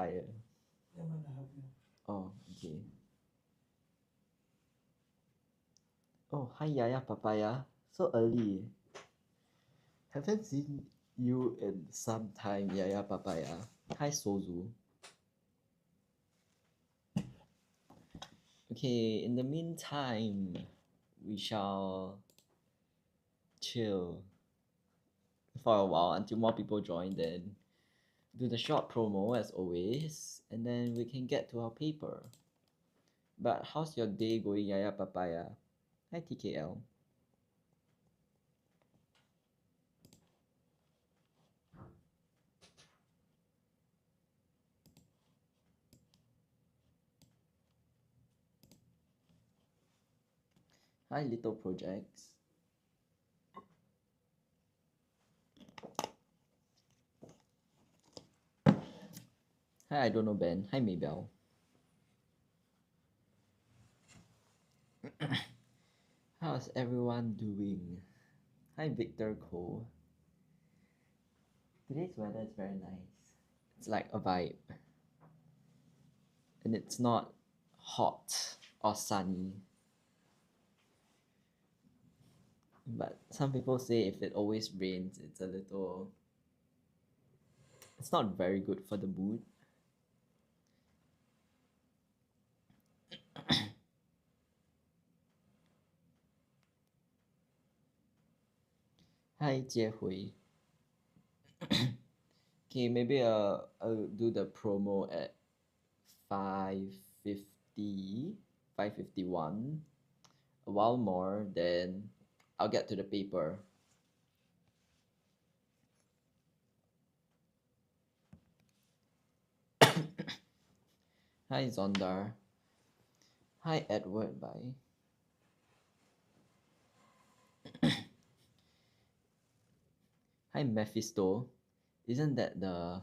tired. Oh, okay. Oh, hi Yaya Papaya. So early. Haven't seen you in some time, Yaya Papaya. Hi Sozu. Okay, in the meantime, we shall chill for a while until more people join, then do the short promo as always, and then we can get to our paper. But how's your day going, Yaya Papaya? Hi TKL. Hi Little Projects. Hi I don't know Ben. Hi Maybell. How's everyone doing? Hi Victor Cole. Today's weather is very nice. It's like a vibe. And it's not hot or sunny. But some people say if it always rains, it's a little. It's not very good for the mood. Hi Jiehui. Okay, maybe I'll do the promo at 5:50, 5:51. A while more, then I'll get to the paper. Hi Zondar. Hi Edward. Bye. Hi Mephisto. Isn't that the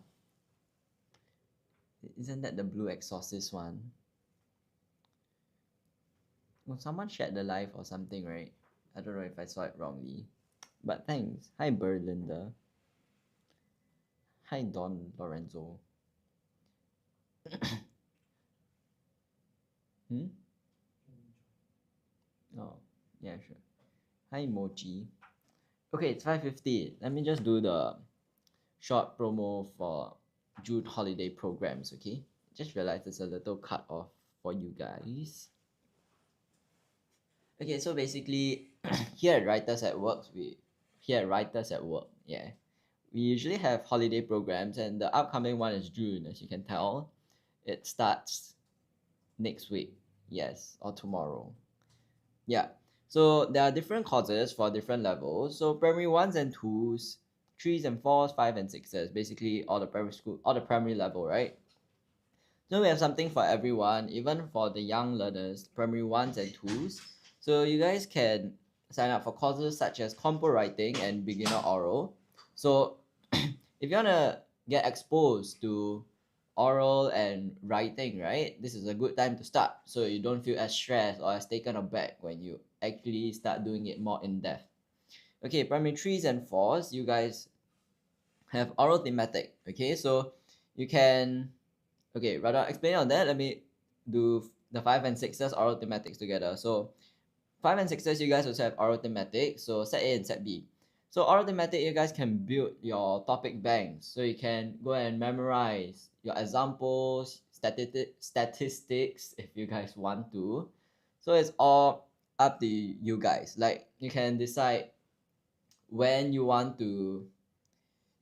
Blue Exorcist one? Well, someone shared the live or something, right? I don't know if I saw it wrongly. But thanks. Hi Berlinda. Hi Don Lorenzo. Hmm? Oh, yeah, sure. Hi Mochi. Okay, it's 5:50. Let me just do the short promo for June holiday programs, okay? Just realized there's a little cut off for you guys. Okay, so basically here at Writers at Work, we usually have holiday programs, and the upcoming one is June, as you can tell. It starts next week, yes, or tomorrow. Yeah. So there are different courses for different levels. So primary ones and twos, threes and fours, five and sixes, basically all the primary level, right? So we have something for everyone, even for the young learners, primary ones and twos. So you guys can sign up for courses such as compo writing and beginner oral. So if you wanna get exposed to oral and writing, right, this is a good time to start, so you don't feel as stressed or as taken aback when you actually start doing it more in depth. Okay, primary threes and fours, you guys have oral thematic. Okay, so you can rather explain on that, let me do the five and sixes oral thematics together. So five and sixes, you guys also have oral thematic, so set A and set B. So oral thematic, you guys can build your topic banks, so you can go and memorize your examples, statistics if you guys want to. So it's all up to you guys. Like you can decide when you want to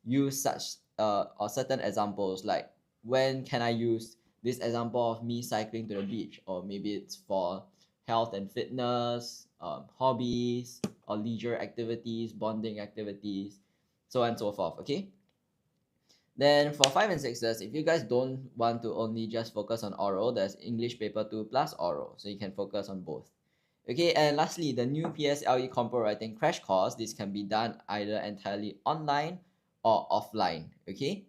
use such or certain examples, like when can I use this example of me cycling to the beach, or maybe it's for health and fitness, hobbies or leisure activities, bonding activities, so on and so forth. Okay, then for five and sixes, if you guys don't want to only just focus on oral, there's English paper 2 plus oral, so you can focus on both. Okay, and lastly, the new PSLE compo writing crash course. This can be done either entirely online or offline. Okay,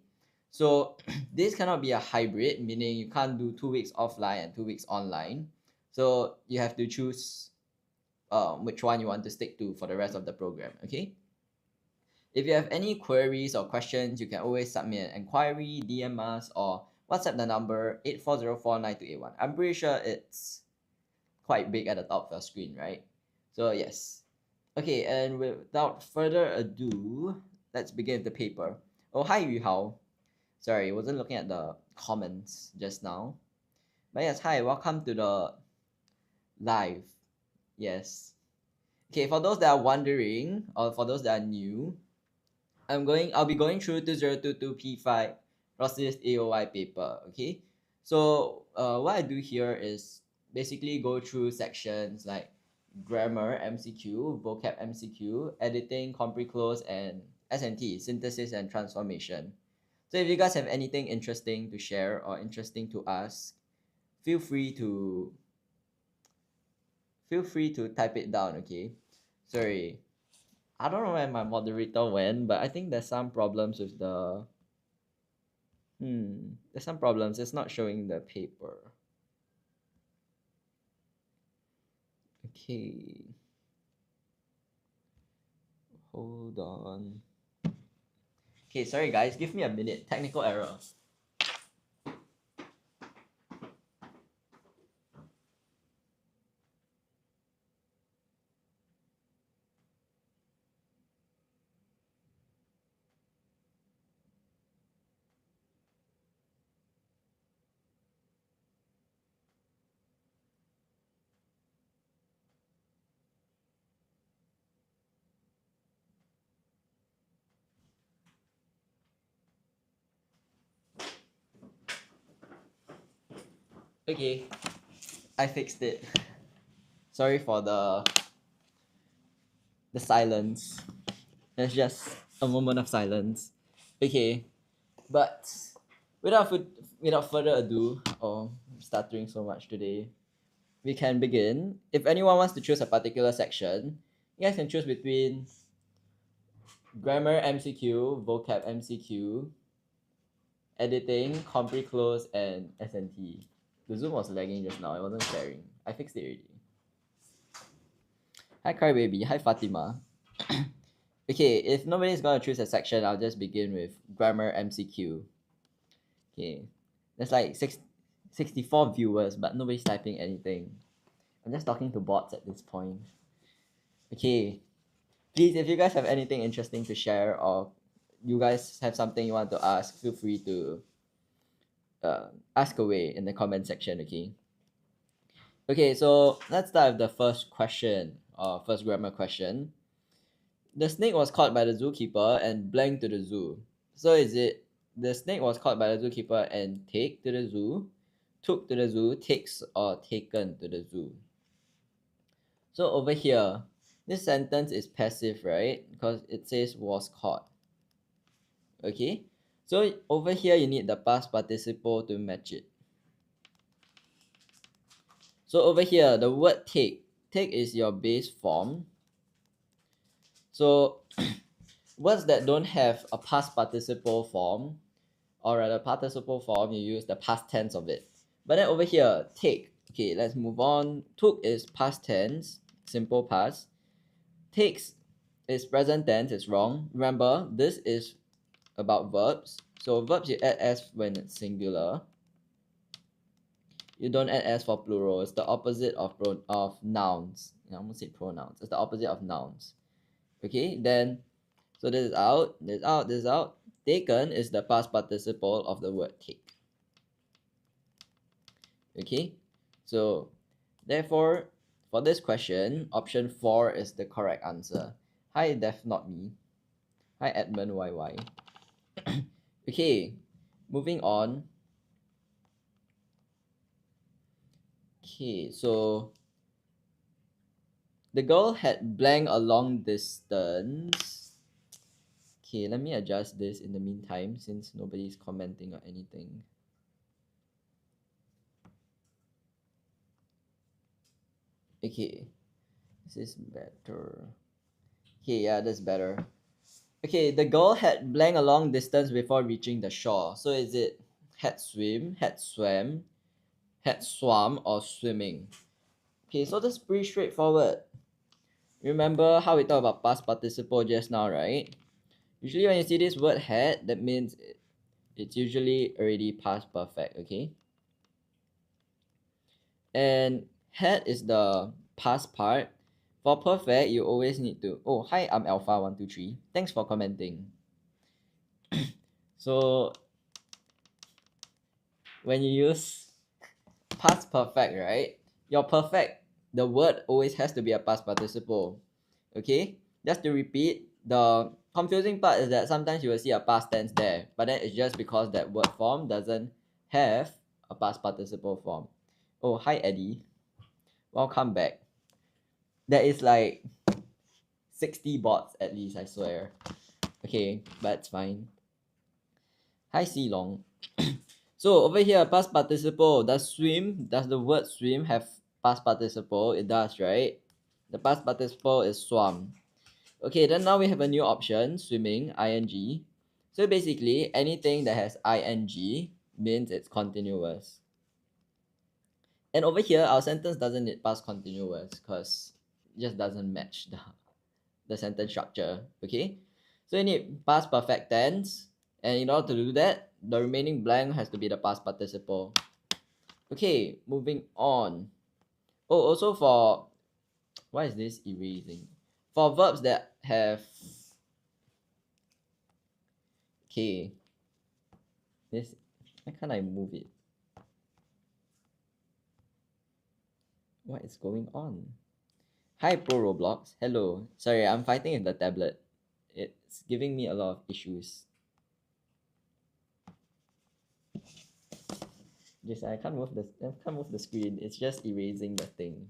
so this cannot be a hybrid, meaning you can't do 2 weeks offline and 2 weeks online. So you have to choose which one you want to stick to for the rest of the program. Okay, if you have any queries or questions, you can always submit an inquiry, DM us, or WhatsApp the number 84049281. I'm pretty sure it's quite big at the top of your screen, right? So yes. Okay, and without further ado, let's begin with the paper. Oh, hi Yu Hao. Sorry, wasn't looking at the comments just now. But yes, hi, welcome to the live. Yes. Okay, for those that are wondering, or for those that are new, I'll be going through 2022 P5 Rosyth EOY paper. Okay. So what I do here is basically go through sections like grammar MCQ, vocab MCQ, editing, compre-close, and SNT, synthesis and transformation. So if you guys have anything interesting to share or interesting to ask, feel free to type it down. Okay. Sorry, I don't know where my moderator went, but I think there's some problems with the there's some problems. It's not showing the paper. Okay. Hold on. Okay, sorry guys, give me a minute. Technical error. Okay, I fixed it. Sorry for the silence. It's just a moment of silence. Okay, but without without further ado, I'm stuttering so much today. We can begin. If anyone wants to choose a particular section, you guys can choose between grammar MCQ, vocab MCQ, editing, compre-close, and SNT. The Zoom was lagging just now. I wasn't sharing. I fixed it already. Hi Crybaby. Hi Fatima. Okay, if nobody's gonna choose a section, I'll just begin with grammar MCQ. Okay, there's like 64 viewers, but nobody's typing anything. I'm just talking to bots at this point. Okay, please, if you guys have anything interesting to share or you guys have something you want to ask, feel free to ask away in the comment section. Okay, so let's start with the first question, or first grammar question. The snake was caught by the zookeeper and blank to the zoo. So is it the snake was caught by the zookeeper and take to the zoo, took to the zoo, takes, or taken to the zoo? So over here, this sentence is passive, right? Because it says was caught. Okay, so over here you need the past participle to match it. So over here, the word take is your base form. So words that don't have a past participle form, or rather participle form, you use the past tense of it. But then over here, take. Okay, let's move on. Took is past tense, simple past. Takes is present tense, it's wrong. Remember, this is about verbs. So verbs you add s when it's singular. You don't add s for plural. It's the opposite of nouns. I almost said pronouns. It's the opposite of nouns. Okay, then so this is out, this is out, this is out. Taken is the past participle of the word take. Okay, so therefore for this question, option 4 is the correct answer. Hi, Def Not Me. Hi, Edmund YY. Okay, moving on. Okay, so the girl had blank a long distance. Okay, let me adjust this in the meantime since nobody's commenting or anything. Okay, this is better. Okay, yeah, that's better. Okay, the girl had blank a long distance before reaching the shore. So is it had swim, had swam, had swum, or swimming? Okay, so that's pretty straightforward. Remember how we talked about past participle just now, right? Usually when you see this word had, that means it's usually already past perfect, okay? And had is the past part. For perfect, you always need to, oh, hi, I'm Alpha123. Thanks for commenting. So when you use past perfect, right? Your perfect, the word always has to be a past participle. Okay? Just to repeat, the confusing part is that sometimes you will see a past tense there, but then it's just because that word form doesn't have a past participle form. Oh, hi Eddie. Welcome back. There is like 60 bots at least, I swear. Okay, but it's fine. Hi Long. So over here, past participle. Does the word swim have past participle? It does, right? The past participle is swam. Okay, then now we have a new option, swimming, ing. So basically, anything that has ing means it's continuous. And over here, our sentence doesn't need past continuous because it just doesn't match the sentence structure. Okay, so you need past perfect tense, and in order to do that, the remaining blank has to be the past participle. Okay, moving on. Oh, also for, why is this erasing? For verbs that have, okay, this, why can't I move it? What is going on? Hi Pro Roblox, hello. Sorry, I'm fighting with the tablet. It's giving me a lot of issues. Just I can't move the screen. It's just erasing the thing.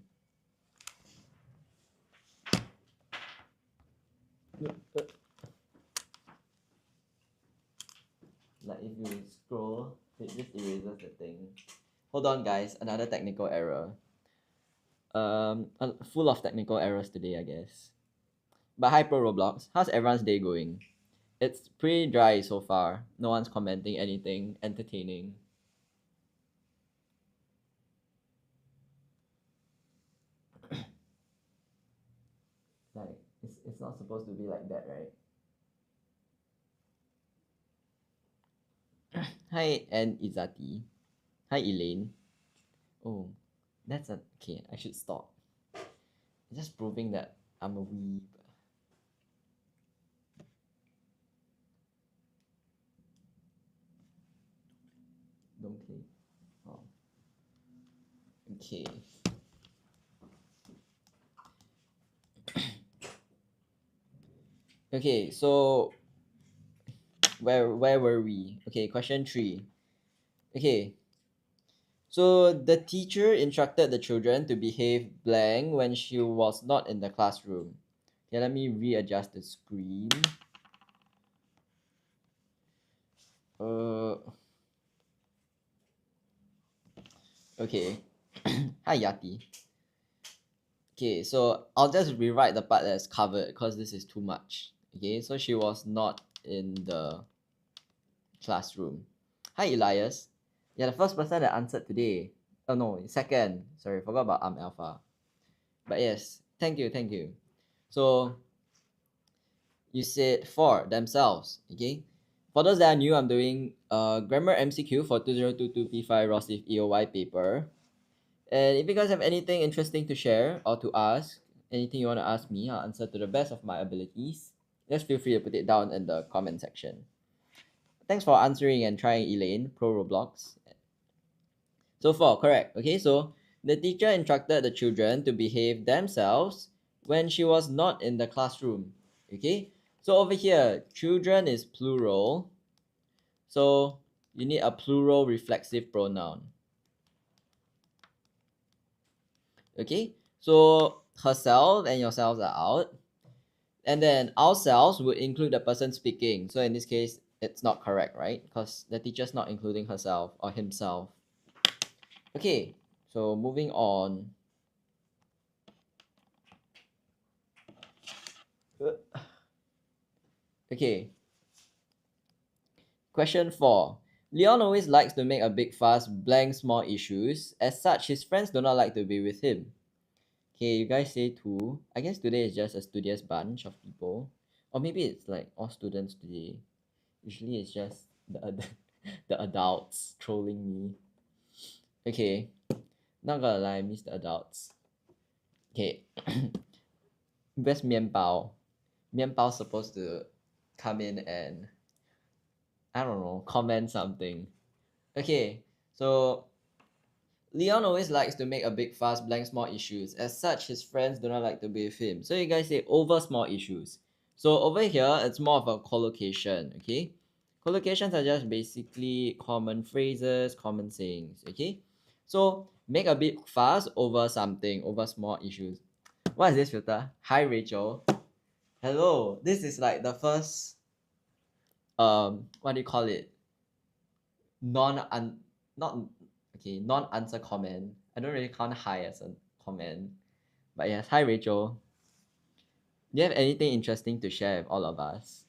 Like if you scroll, it just erases the thing. Hold on guys, another technical error. Full of technical errors today, I guess. But hi Pro Roblox, how's everyone's day going? It's pretty dry so far. No one's commenting anything entertaining. Like it's not supposed to be like that, right? Hi and Izati. Hi Elaine. Oh, that's a okay. I should stop. Just proving that I'm a weeb. Don't click. Oh. Okay. Okay, so where were we? Okay, question 3. Okay. So the teacher instructed the children to behave blank when she was not in the classroom. Okay, let me readjust the screen. Uh okay. Hi Yati. Okay, so I'll just rewrite the part that's covered because this is too much. Okay, so she was not in the classroom. Hi Elias. You're the first person that answered today. Oh no, second. Sorry, forgot about Alpha. But yes, thank you, thank you. So you said for themselves, okay? For those that are new, I'm doing grammar MCQ for 2022 P5 Rosyth EOY paper. And if you guys have anything interesting to share or to ask, anything you want to ask me, I'll answer to the best of my abilities. Just feel free to put it down in the comment section. Thanks for answering and trying, Elaine, Pro Roblox. So 4, correct. Okay, so the teacher instructed the children to behave themselves when she was not in the classroom. Okay, so over here, children is plural. So you need a plural reflexive pronoun. Okay, so herself and yourselves are out. And then ourselves would include the person speaking. So in this case, it's not correct, right? Because the teacher's not including herself or himself. Okay, so moving on. Okay. Question 4. Leon always likes to make a big fuss, blank small issues. As such, his friends do not like to be with him. Okay, you guys say 2. I guess today is just a studious bunch of people. Or maybe it's like all students today. Usually it's just the other The adults trolling me. Okay, not gonna lie, I miss the adults. Okay, where's 面包? 面包 supposed to come in and I don't know, comment something. Okay, so Leon always likes to make a big fuss blank small issues. As such, his friends do not like to be with him. So you guys say over small issues. So over here, it's more of a collocation, okay? Collocations are just basically common phrases, common sayings, okay? So make a big fuss over something, over small issues. What is this filter? Hi Rachel. Hello. This is like the first what do you call it? Not okay, non-answer comment. I don't really count hi as a comment. But yes, hi Rachel. Do you have anything interesting to share with all of us?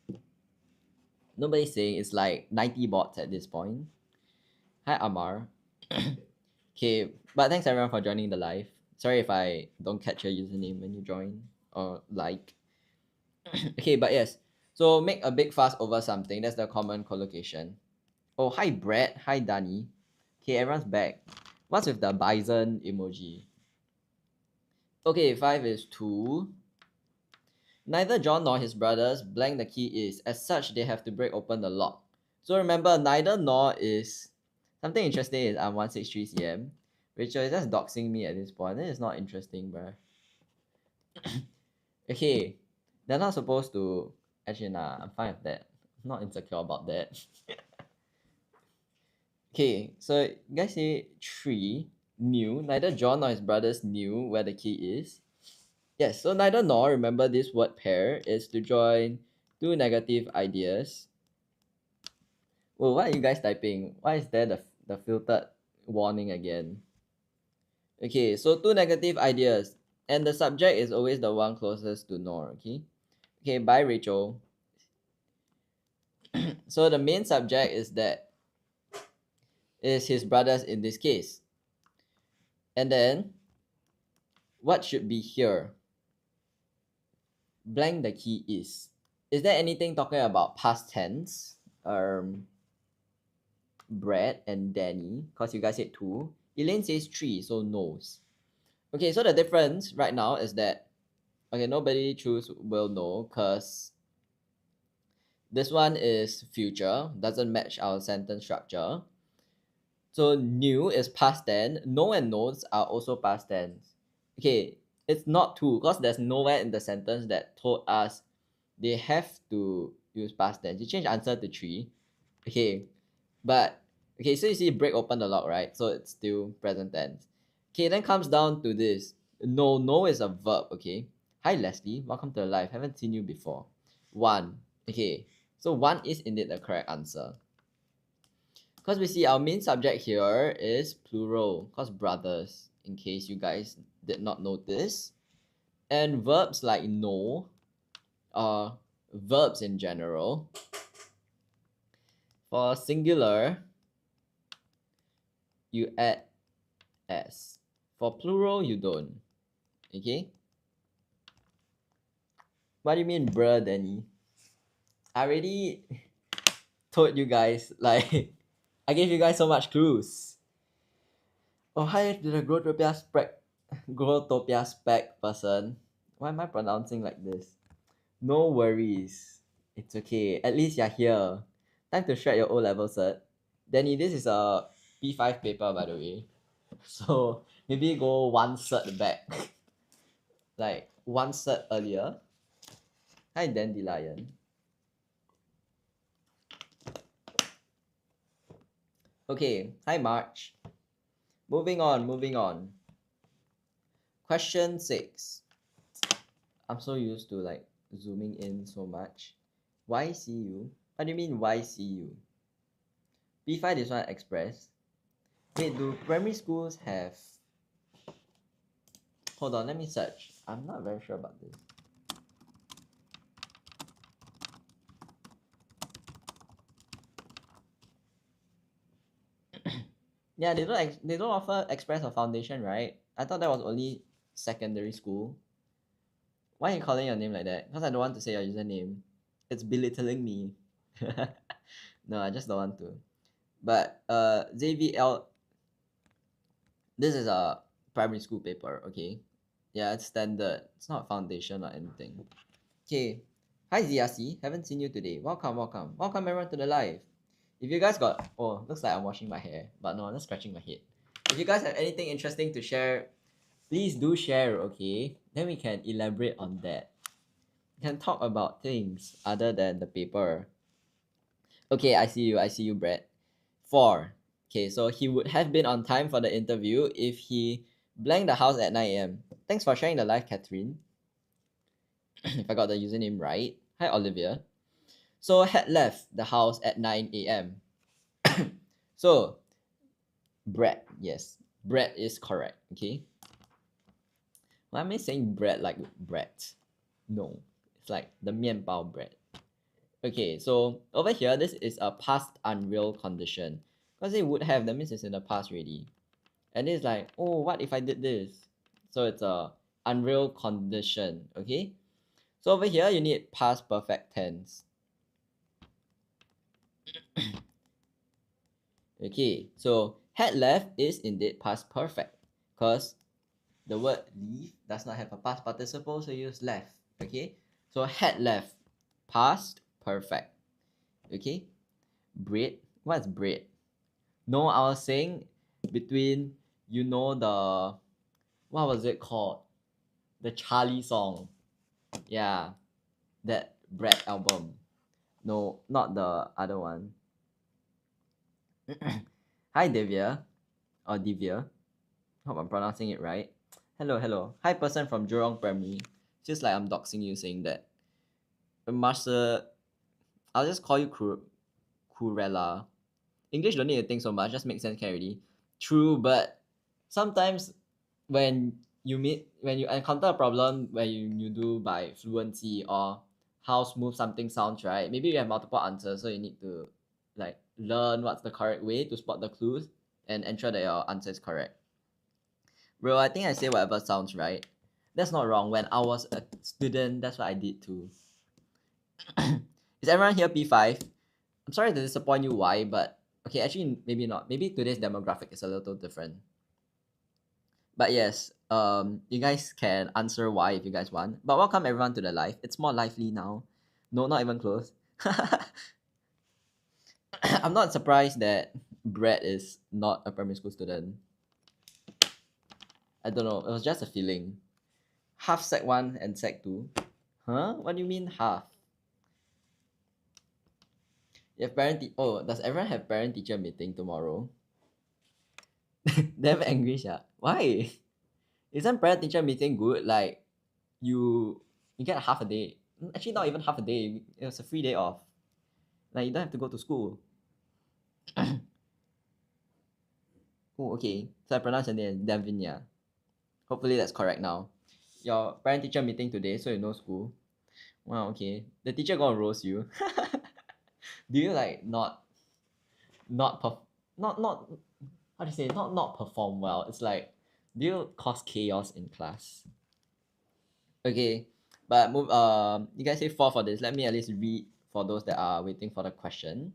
Nobody's saying. It's like 90 bots at this point. Hi Amar. Okay, but thanks everyone for joining the live. Sorry if I don't catch your username when you join or like. Okay, but yes. So make a big fuss over something. That's the common collocation. Oh, hi Brett. Hi Dani. Okay, everyone's back. What's with the bison emoji? Okay, 5 is 2. Neither John nor his brothers blank the key is. As such, they have to break open the lock. So remember, neither nor is... Something interesting is I'm 163 cm. Rachel is just doxing me at this point. This is not interesting, bruh. Okay, they're not supposed to... Actually, nah, I'm fine with that. I'm not insecure about that. Okay, so you guys say 3 knew. Neither John nor his brothers knew where the key is. Yes, so neither nor, remember this word pair is to join two negative ideas. Well, what are you guys typing? Why is there the filtered warning again? Okay, so two negative ideas. And the subject is always the one closest to nor, okay? Okay, bye Rachel. So the main subject is his brothers in this case. And then, what should be here? Blank the key is. Is there anything talking about past tense? Brett and Danny, because you guys said 2. Elaine says 3, so knows. Okay, so the difference right now is that, okay, nobody choose will know, because this one is future, doesn't match our sentence structure. So new is past tense, know and knows are also past tense. Okay, it's not 2, because there's nowhere in the sentence that told us they have to use past tense. You change answer to 3. Okay, but okay, so you see break open the lock, right? So it's still present tense. Okay, then comes down to this. No is a verb, okay? Hi Leslie, welcome to the live. Haven't seen you before. 1. Okay, so 1 is indeed the correct answer. Because we see our main subject here is plural, because brothers, in case you guys did not notice. And verbs like know, verbs in general. For singular, you add s. For plural, you don't. Okay? What do you mean, bruh, Danny? I already told you guys, like, I gave you guys so much clues. Oh, hi to the Growtopia spec person. Why am I pronouncing like this? No worries. It's okay. At least you're here. Time to shred your O-level cert. Danny, this is a P5 paper, by the way. So maybe go one cert back. Like one cert earlier. Hi, Dandelion. Okay, hi, March. Moving on. Question 6. I'm so used to like zooming in so much. Why see you? What do you mean, why see you? P5 this one express. Wait, do primary schools have... Hold on, let me search. I'm not very sure about this. Yeah, they don't offer express or foundation, right? I thought that was only secondary school. Why are you calling your name like that? Because I don't want to say your username. It's belittling me. No, I just don't want to. But ZVL, this is a primary school paper, okay? Yeah, it's standard. It's not foundation or anything. Okay. Hi ZRC, haven't seen you today. Welcome, welcome. Welcome everyone to the live. If you guys got, oh, looks like I'm washing my hair, but no, I'm just scratching my head. If you guys have anything interesting to share, please do share, okay? Then we can elaborate on that. We can talk about things other than the paper. Okay, I see you, Brett. 4. Okay, so he would have been on time for the interview if he blanked the house at 9 a.m. Thanks for sharing the live, Catherine. If I got the username right. Hi, Olivia. So had left the house at 9 a.m. So bread, yes, bread is correct. Okay, why am I saying bread like bread? No, it's like the 面包 bread. Okay, so over here, this is a past unreal condition because it would have, that means it's in the past already. And it's like, oh, what if I did this? So it's a unreal condition. Okay, so over here you need past perfect tense. Okay, so had left is indeed past perfect because the word leave does not have a past participle, so use left. Okay, so had left, past perfect. Okay, bread. What's bread? No, I was saying between, you know, the, what was it called? The Charlie song. Yeah, that bread album. No, not the other one. Hi, Divya. Or Divya. Hope I'm pronouncing it right. Hello, hello. Hi, person from Jurong Primary. Just like I'm doxing you saying that. Master, I'll just call you Kurella. English don't need to think so much, just make sense can already. True, but sometimes when when you encounter a problem where you do by fluency or how smooth something sounds, right? Maybe you have multiple answers, so you need to like learn what's the correct way to spot the clues and ensure that your answer is correct. Bro, I think I say whatever sounds right. That's not wrong. When I was a student, that's what I did too. Is everyone here P5? I'm sorry to disappoint you, why, but okay, actually, maybe not. Maybe today's demographic is a little different. But yes, you guys can answer why if you guys want. But welcome everyone to the live. It's more lively now. No, not even close. I'm not surprised that Brett is not a primary school student. I don't know. It was just a feeling. Half sec 1 and sec 2. Huh? What do you mean half? You have oh, does everyone have parent teacher meeting tomorrow? Damn angry, why? Isn't parent teacher meeting good? Like you get half a day. Actually, not even half a day. It was a free day off. Like you don't have to go to school. Oh, okay. So I pronounce your name Davinia. Hopefully that's correct now. Your parent teacher meeting today, so you know school. Wow, okay. The teacher gonna roast you. Do you like not not how to say, not perform well? It's like, do you cause chaos in class? Okay, but move. You guys say 4 for this. Let me at least read for those that are waiting for the question.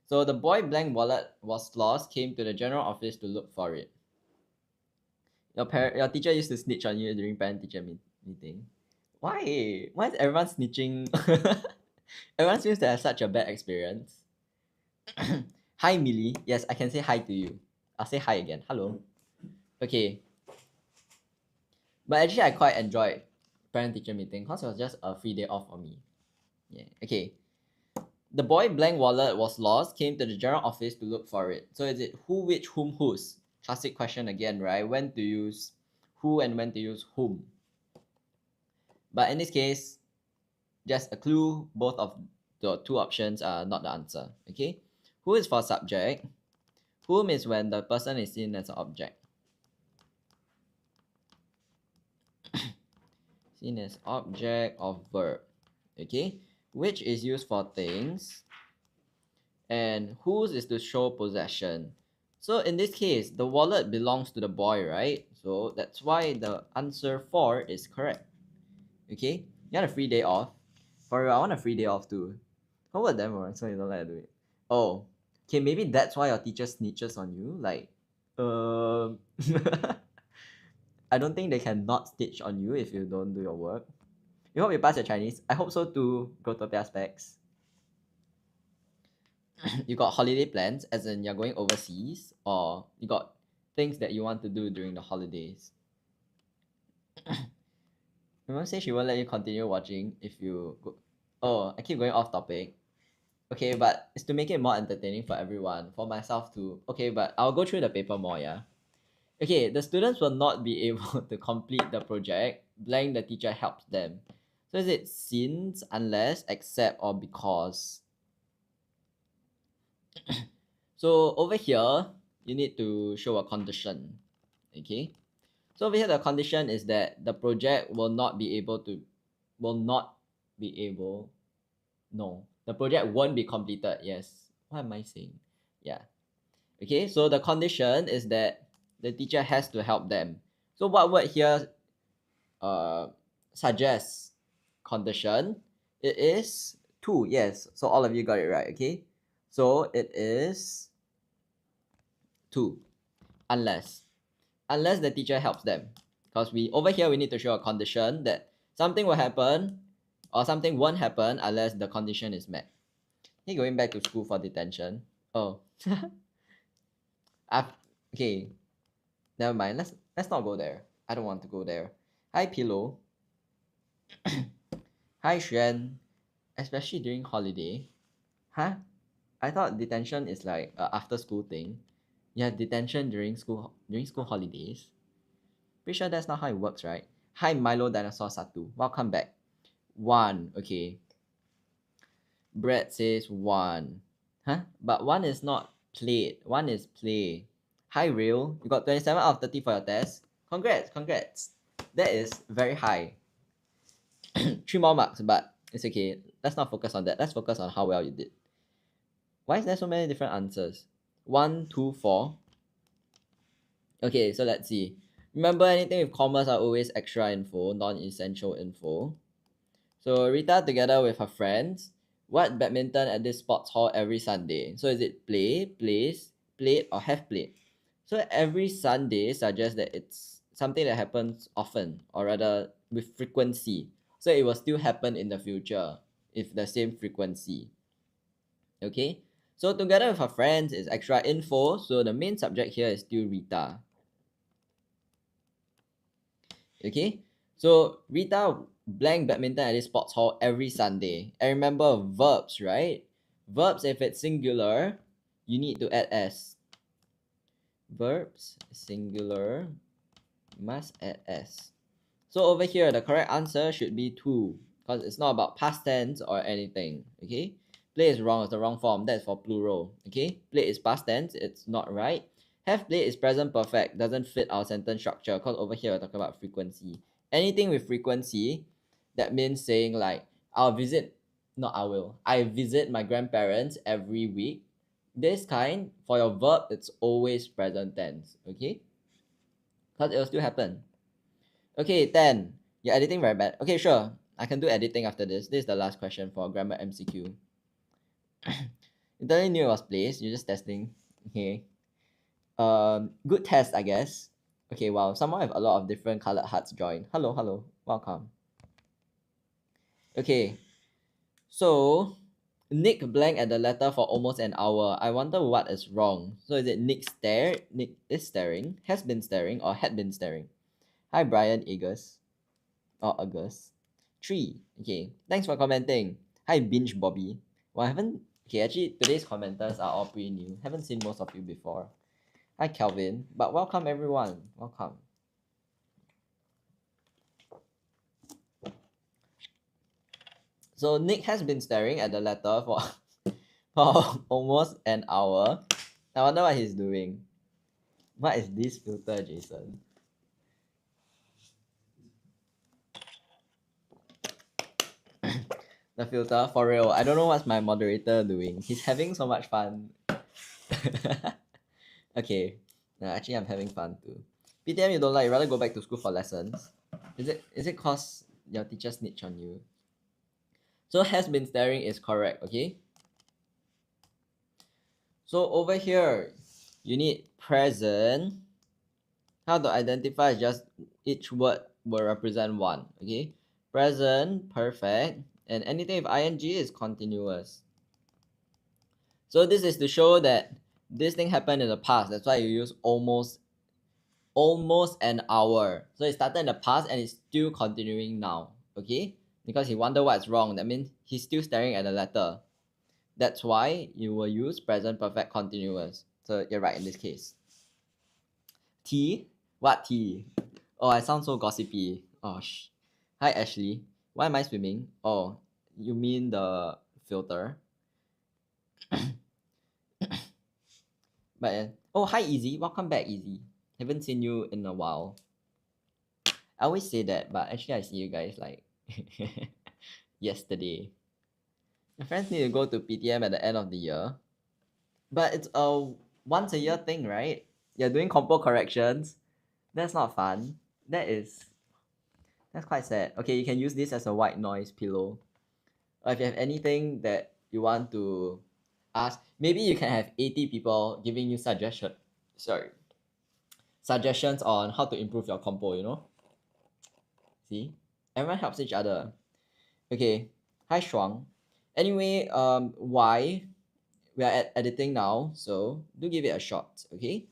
So the boy blank wallet was lost. Came to the general office to look for it. Your teacher used to snitch on you during parent teacher meeting. Why? Why is everyone snitching? Everyone seems to have such a bad experience. Hi, Millie. Yes, I can say hi to you. I'll say hi again. Hello. Okay. But actually, I quite enjoyed parent teacher meeting because it was just a free day off for me. Yeah. Okay. The boy blank wallet was lost, came to the general office to look for it. So is it who, which, whom, whose? Classic question again, right? When to use who and when to use whom. But in this case, just a clue, both of the two options are not the answer. Okay? Who is for subject? Whom is when the person is seen as an object. Seen as object of verb. Okay? Which is used for things. And whose is to show possession. So in this case, the wallet belongs to the boy, right? So that's why the answer 4 is correct. Okay? You want a free day off? For real, I want a free day off too. How about them, so you don't let her do it. Oh, Okay, maybe that's why your teacher snitches on you. Like, I don't think they can not stitch on you if you don't do your work. You hope you pass your Chinese. I hope so too, Grotopia Specs. You got holiday plans, as in you're going overseas, or you got things that you want to do during the holidays. Remember, say she won't let you continue watching if you go. Oh, I keep going off topic. Okay, but it's to make it more entertaining for everyone, for myself too. Okay, but I'll go through the paper more, yeah. Okay, the students will not be able to complete the project, blank the teacher helps them. So is it since, unless, except, or because? So over here, you need to show a condition. Okay. So over here, the condition is that the project will not be able, no, the project won't be completed. Yes. What am I saying? Yeah. Okay, so the condition is that the teacher has to help them. So what word here suggests condition? It is to, yes. So all of you got it right, okay? So it is to, unless the teacher helps them. Because over here we need to show a condition that something will happen or something won't happen unless the condition is met. Hey, going back to school for detention. Oh. Okay. Never mind. Let's not go there. I don't want to go there. Hi Pillow. Hi Xuan. Especially during holiday. Huh? I thought detention is like a after school thing. You have detention during school holidays. Pretty sure that's not how it works, right? Hi Milo Dinosaur Satu. Welcome back. 1. Okay. Brett says 1. Huh? But 1 is not played. 1 is play. Hi Real. You got 27 out of 30 for your test. Congrats. That is very high. 3 more marks, but it's okay. Let's not focus on that. Let's focus on how well you did. Why is there so many different answers? 1, 2, 4. Okay, so let's see. Remember, anything with commas are always extra info, non-essential info. So Rita, together with her friends, what badminton at this sports hall every Sunday? So is it play, plays, played, or have played? So every Sunday suggests that it's something that happens often, or rather with frequency. So it will still happen in the future if the same frequency. Okay, so together with her friends is extra info, so the main subject here is still Rita. Okay, so Rita blank badminton at this sports hall every Sunday. And remember verbs, right? Verbs, if it's singular, you need to add s. Verbs, singular, must add s. So over here, the correct answer should be 2, because it's not about past tense or anything. Okay, play is wrong, it's the wrong form. That's for plural. Okay, play is past tense, it's not right. Have played is present perfect, doesn't fit our sentence structure, because over here we're talking about frequency. Anything with frequency, that means saying like I visit my grandparents every week. This kind, for your verb, it's always present tense. Okay, because it will still happen. Okay, 10. You're editing very bad. Okay, sure. I can do editing after this. This is the last question for grammar MCQ. You totally knew it was placed. You're just testing. Okay. Good test, I guess. Okay, wow. Someone have a lot of different colored hearts join. Hello. Welcome. Okay. So, Nick blank at the letter for almost an hour. I wonder what is wrong. So is it Nick is staring, has been staring, or had been staring? Hi, Brian Agus. Or August. 3. Okay. Thanks for commenting. Hi, Binge Bobby. Well, I haven't. Okay, actually, today's commenters are all pretty new. Haven't seen most of you before. Hi, Kelvin. But welcome, everyone. Welcome. So, Nick has been staring at the letter for, for almost an hour. I wonder what he's doing. What is this filter, Jason? The filter, for real. I don't know what's my moderator doing. He's having so much fun. Okay. No, actually, I'm having fun too. PTM you don't like, you rather go back to school for lessons. Is it cause your teacher snitch on you? So has been staring is correct, okay? So over here, you need present. How to identify is just each word will represent one. Okay, present, perfect, and anything with ing is continuous. So this is to show that this thing happened in the past. That's why you use almost an hour. So it started in the past and it's still continuing now. Okay, because he wonder what's wrong. That means he's still staring at the letter. That's why you will use present perfect continuous. So you're right in this case. Tea? What tea? Oh, I sound so gossipy. Oh, Hi, Ashley. Why am I swimming? Oh, you mean the filter? But oh, hi, Easy. Welcome back, Easy. Haven't seen you in a while. I always say that, but actually, I see you guys like yesterday. My friends need to go to PTM at the end of the year, but it's a once a year thing, right? You're doing compo corrections. That's not fun. That's quite sad. Okay, you can use this as a white noise pillow. Or if you have anything that you want to ask, maybe you can have 80 people giving you suggestions on how to improve your compo, you know? See? Everyone helps each other. Okay. Hi Shuang. Anyway, why we are at editing now, so do give it a shot, okay?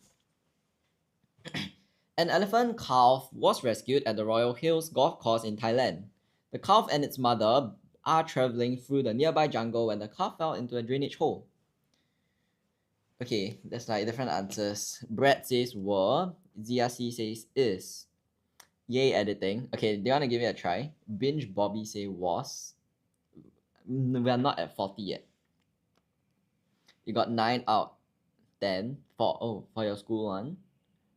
An elephant calf was rescued at the Royal Hills golf course in Thailand. The calf and its mother are traveling through the nearby jungle when the calf fell into a drainage hole. Okay, that's like different answers. Brett says were, ZRC says is. Yay editing. Okay, do you want to give it a try? Binge Bobby say was. We are not at 40 yet. You got 9 out 10 for your school one.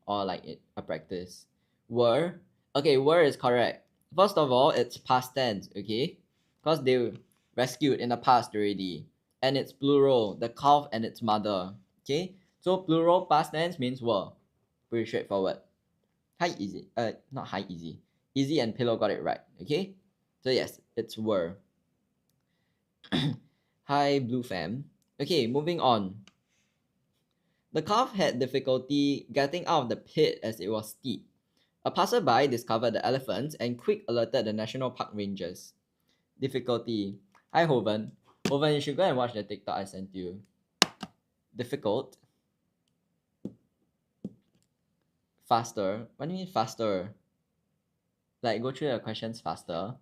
Or like a practice. Were. Okay, were is correct. First of all, it's past tense, okay? Because they were rescued in the past already. And it's plural, the calf and its mother. Okay? So plural past tense means were. Pretty straightforward. Hi easy. Not hi easy. Easy and pillow got it right. Okay? So yes, it's were. Hi blue fam. Okay, moving on. The calf had difficulty getting out of the pit as it was steep. A passerby discovered the elephants and quick alerted the national park rangers. Difficulty. Hi Hoven. Hoven, you should go and watch the TikTok I sent you. Difficult. Faster. What do you mean faster? Like go through the questions faster?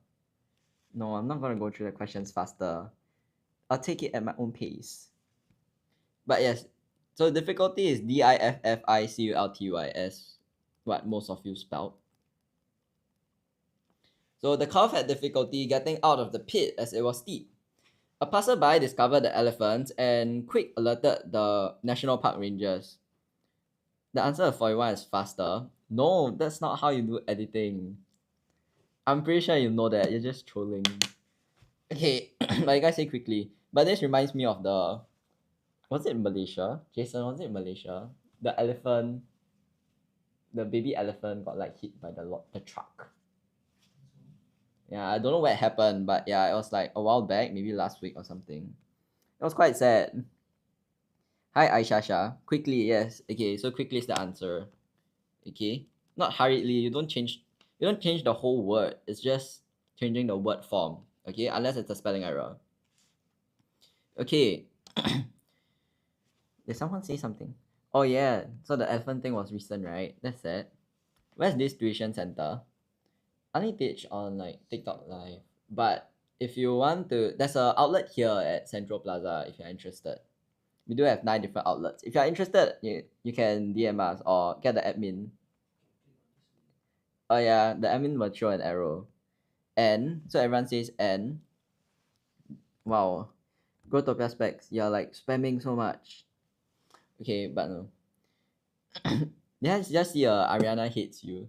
No, I'm not gonna go through the questions faster. I'll take it at my own pace. But yes, so difficulty is diffficult as what most of you spelled. So the calf had difficulty getting out of the pit as it was steep. A passerby discovered the elephants and quick alerted the national park rangers. The answer of 41 is faster. No, that's not how you do editing. I'm pretty sure you know that. You're just trolling. Okay, but you guys say quickly. But this reminds me of the... Was it Malaysia? Jason, was it Malaysia? The elephant... The baby elephant got like hit by the truck. Yeah, I don't know what happened, but yeah, it was like a while back, maybe last week or something. It was quite sad. Hi, Aishasha. Quickly, yes. Okay, so quickly is the answer. Okay, not hurriedly. You don't change the whole word. It's just changing the word form. Okay, unless it's a spelling error. Okay. Did someone say something? Oh yeah. So the elephant thing was recent, right? That's sad. Where's this tuition center? I only teach on like TikTok live. But if you want to, there's a outlet here at Central Plaza if you're interested. We do have 9 different outlets. If you're interested, you can DM us or get the admin. Oh yeah, the admin will throw an arrow. N, so everyone says N. Wow. Go to specs. You're like spamming so much. Okay, but no. Just see Ariana hates you.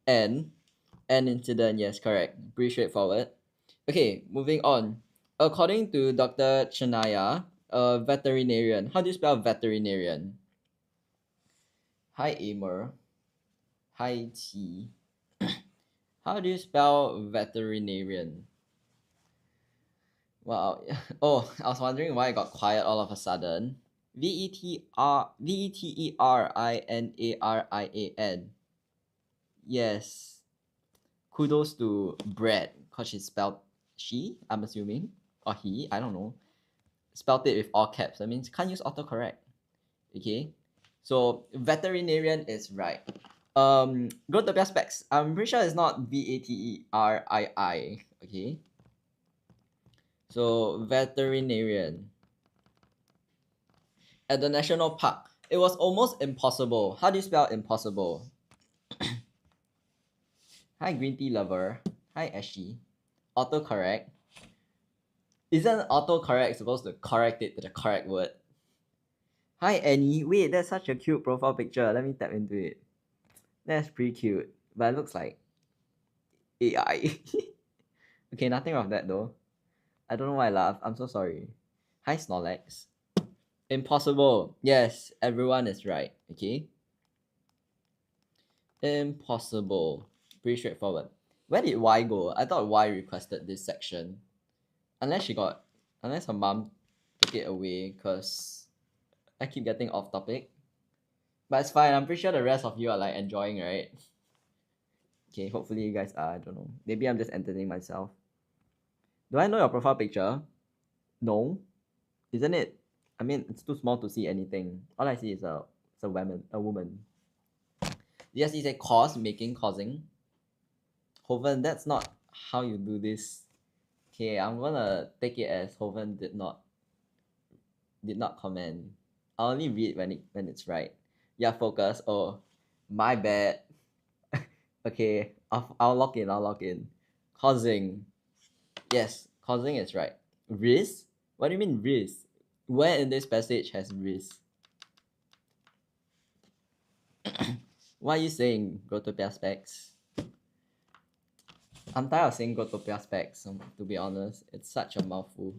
N incident, yes, correct. Pretty straightforward. Okay, moving on. According to Dr. Chanaya, a veterinarian. How do you spell veterinarian? Hi, Amer. Hi, T. How do you spell veterinarian? Wow. Oh, I was wondering why I got quiet all of a sudden. Veterinan. Yes. Kudos to Brad, because she spelled she, I'm assuming. Or he, I don't know. Spelled it with all caps. That means can't use autocorrect. Okay. So veterinarian is right. Go to the specs. I'm pretty sure it's not Veterii. Okay. So veterinarian at the national park. It was almost impossible. How do you spell impossible? Hi, green tea lover. Hi, Ashy. Autocorrect. Isn't autocorrect supposed to correct it to the correct word? Hi, Annie. Wait, that's such a cute profile picture. Let me tap into it. That's pretty cute. But it looks like AI. Okay, nothing of that though. I don't know why I laugh. I'm so sorry. Hi, Snorlax. Impossible. Yes, everyone is right. Okay. Impossible. Pretty straightforward. Where did Y go? I thought Y requested this section. Unless her mom took it away, because I keep getting off topic. But it's fine. I'm pretty sure the rest of you are like enjoying, right? Okay, hopefully you guys are. I don't know. Maybe I'm just entertaining myself. Do I know your profile picture? No. Isn't it? I mean, it's too small to see anything. All I see is a woman. A woman. Yes, it's a causing. Hoven, that's not how you do this. Okay, I'm gonna take it as Hoven did not comment. I only read when it's right. Yeah, focus. Oh, my bad. Okay, I'll lock in. I'll lock in. Causing. Yes, causing is right. Risk? What do you mean risk? Where in this passage has risk? What are you saying, Grotopia specs? I'm tired of saying Grotopia specs, to be honest. It's such a mouthful.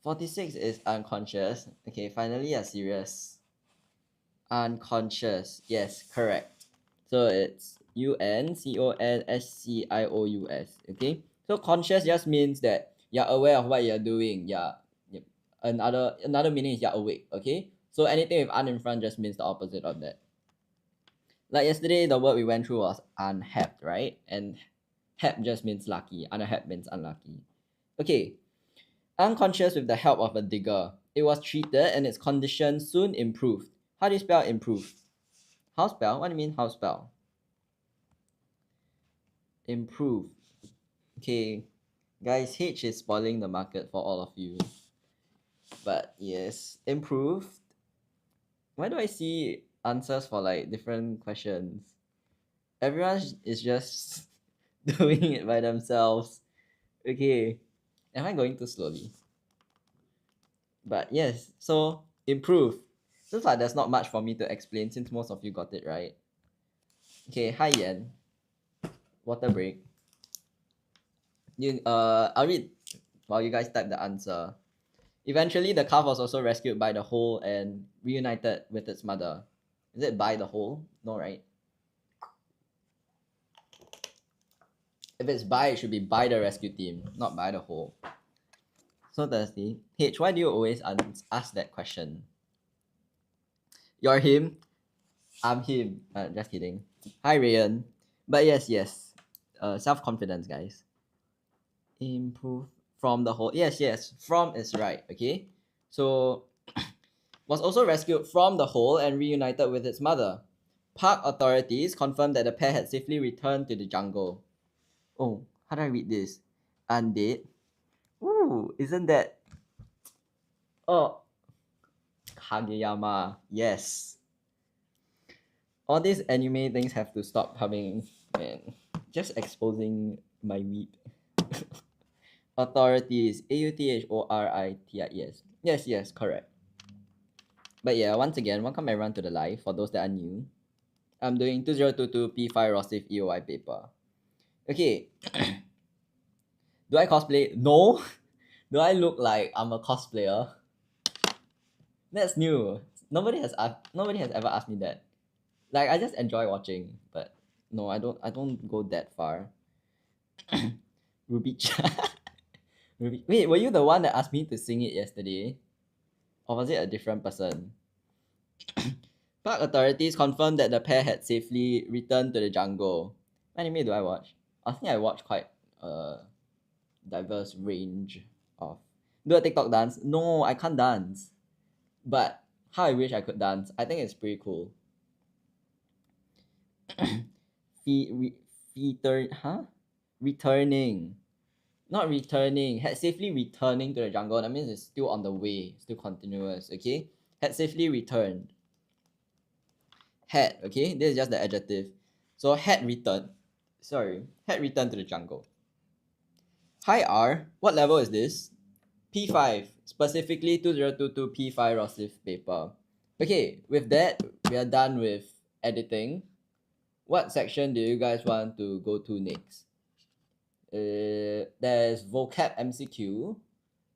46 is unconscious. Okay, finally a serious. Unconscious. Yes, correct. So it's UNCONSCIOUS. Okay. So conscious just means that you're aware of what you're doing. Yeah. Yep. Another meaning is you're awake. Okay. So anything with un in front just means the opposite of that. Like yesterday, the word we went through was unhapped, right? And happed just means lucky. Unhapped means unlucky. Okay. Unconscious with the help of a digger. It was treated and its condition soon improved. How do you spell improve? How spell? What do you mean how spell? Improve. Okay, guys, H is spoiling the market for all of you. But yes, improved. Why do I see answers for like different questions? Everyone is just doing it by themselves. Okay, am I going too slowly? But yes, so improve. Seems like there's not much for me to explain since most of you got it right. Okay, hi Yan. Water break. I'll read while you guys type the answer. Eventually, the calf was also rescued by the whole and reunited with its mother. Is it by the whole? No, right? If it's by, it should be by the rescue team, not by the whole. So thirsty. H, why do you always ask that question? You're him. I'm him. Just kidding. Hi, Ryan. But yes. Self-confidence, guys. Improve from the whole. Yes. From is right. Okay. So was also rescued from the hole and reunited with its mother. Park authorities confirmed that the pair had safely returned to the jungle. Oh, how do I read this? Undead. Ooh, isn't that? Oh, Kageyama. Yes. All these anime things have to stop coming, man. Just exposing my weep. Authorities. AUTHORITIES. Yes, correct. But yeah, once again, welcome everyone to the live. For those that are new, I'm doing 2022 P5 Rosyth EOY paper. Okay. Do I cosplay? No. Do I look like I'm a cosplayer? That's new. Nobody has ever asked me that. Like I just enjoy watching, but no, I don't go that far. Ruby chan. Wait, were you the one that asked me to sing it yesterday? Or was it a different person? Park authorities confirmed that the pair had safely returned to the jungle. What anime do I watch? I think I watch quite a diverse range of. Do a TikTok dance? No, I can't dance. But how I wish I could dance. I think it's pretty cool. Returning. Not returning. Had safely returning to the jungle. That means it's still on the way. Still continuous. Okay? Had safely returned. Had. Okay? This is just the adjective. So had returned. Had returned to the jungle. Hi R. What level is this? P5. Specifically 2022 P5 Rosyth paper. Okay, with that, we are done with editing. What section do you guys want to go to next? There's vocab MCQ,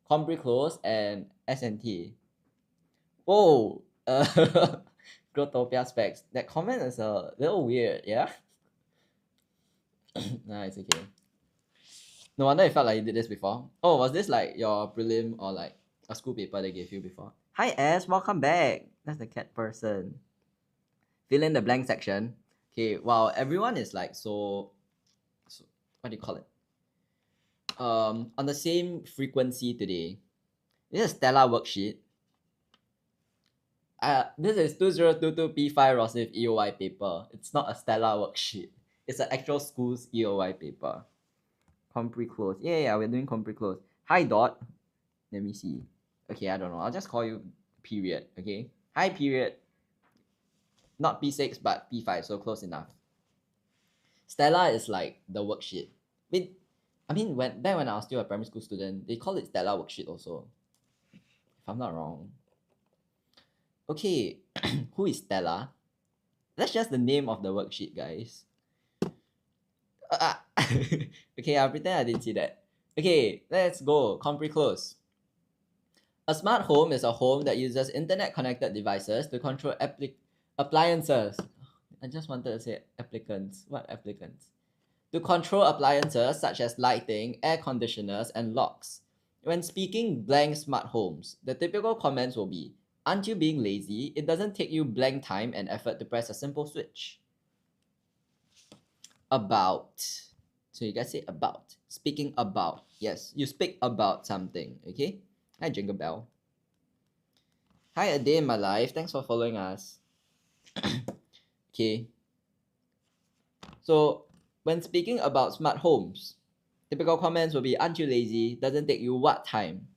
Compre Close, and SNT. Oh, Growtopia specs. That comment is a little weird, yeah? Nah, it's okay. No wonder it felt like you did this before. Oh, was this like your prelim or like a school paper they gave you before? Hi S, welcome back. That's the cat person. Fill in the blank section. Okay, wow, everyone is like so what do you call it? On the same frequency today. This is Stella worksheet. This is 2022 P5 Rosyth EOY paper. It's not a Stella worksheet. It's an actual school's EOY paper. Compre Close. Yeah, we're doing Compre Close. Hi Dot. Let me see. Okay, I don't know. I'll just call you period. Okay. Hi period. Not P6 but P5, so close enough. Stella is like the worksheet. I mean, back when I was still a primary school student, they call it Stella worksheet also. If I'm not wrong. Okay, who is Stella? That's just the name of the worksheet, guys. Okay, I'll pretend I didn't see that. Okay, let's go. Compre Close. A smart home is a home that uses internet-connected devices to control appliances. I just wanted to say applicants. What applicants? To control appliances such as lighting, air conditioners, and locks. When speaking blank smart homes, the typical comments will be, aren't you being lazy? It doesn't take you blank time and effort to press a simple switch. About. So you guys say about. Speaking about. Yes, you speak about something. Okay? Hi, Jingle Bell. Hi, A Day in My Life. Thanks for following us. Okay. So, when speaking about smart homes, typical comments will be, aren't you lazy? Doesn't take you what time?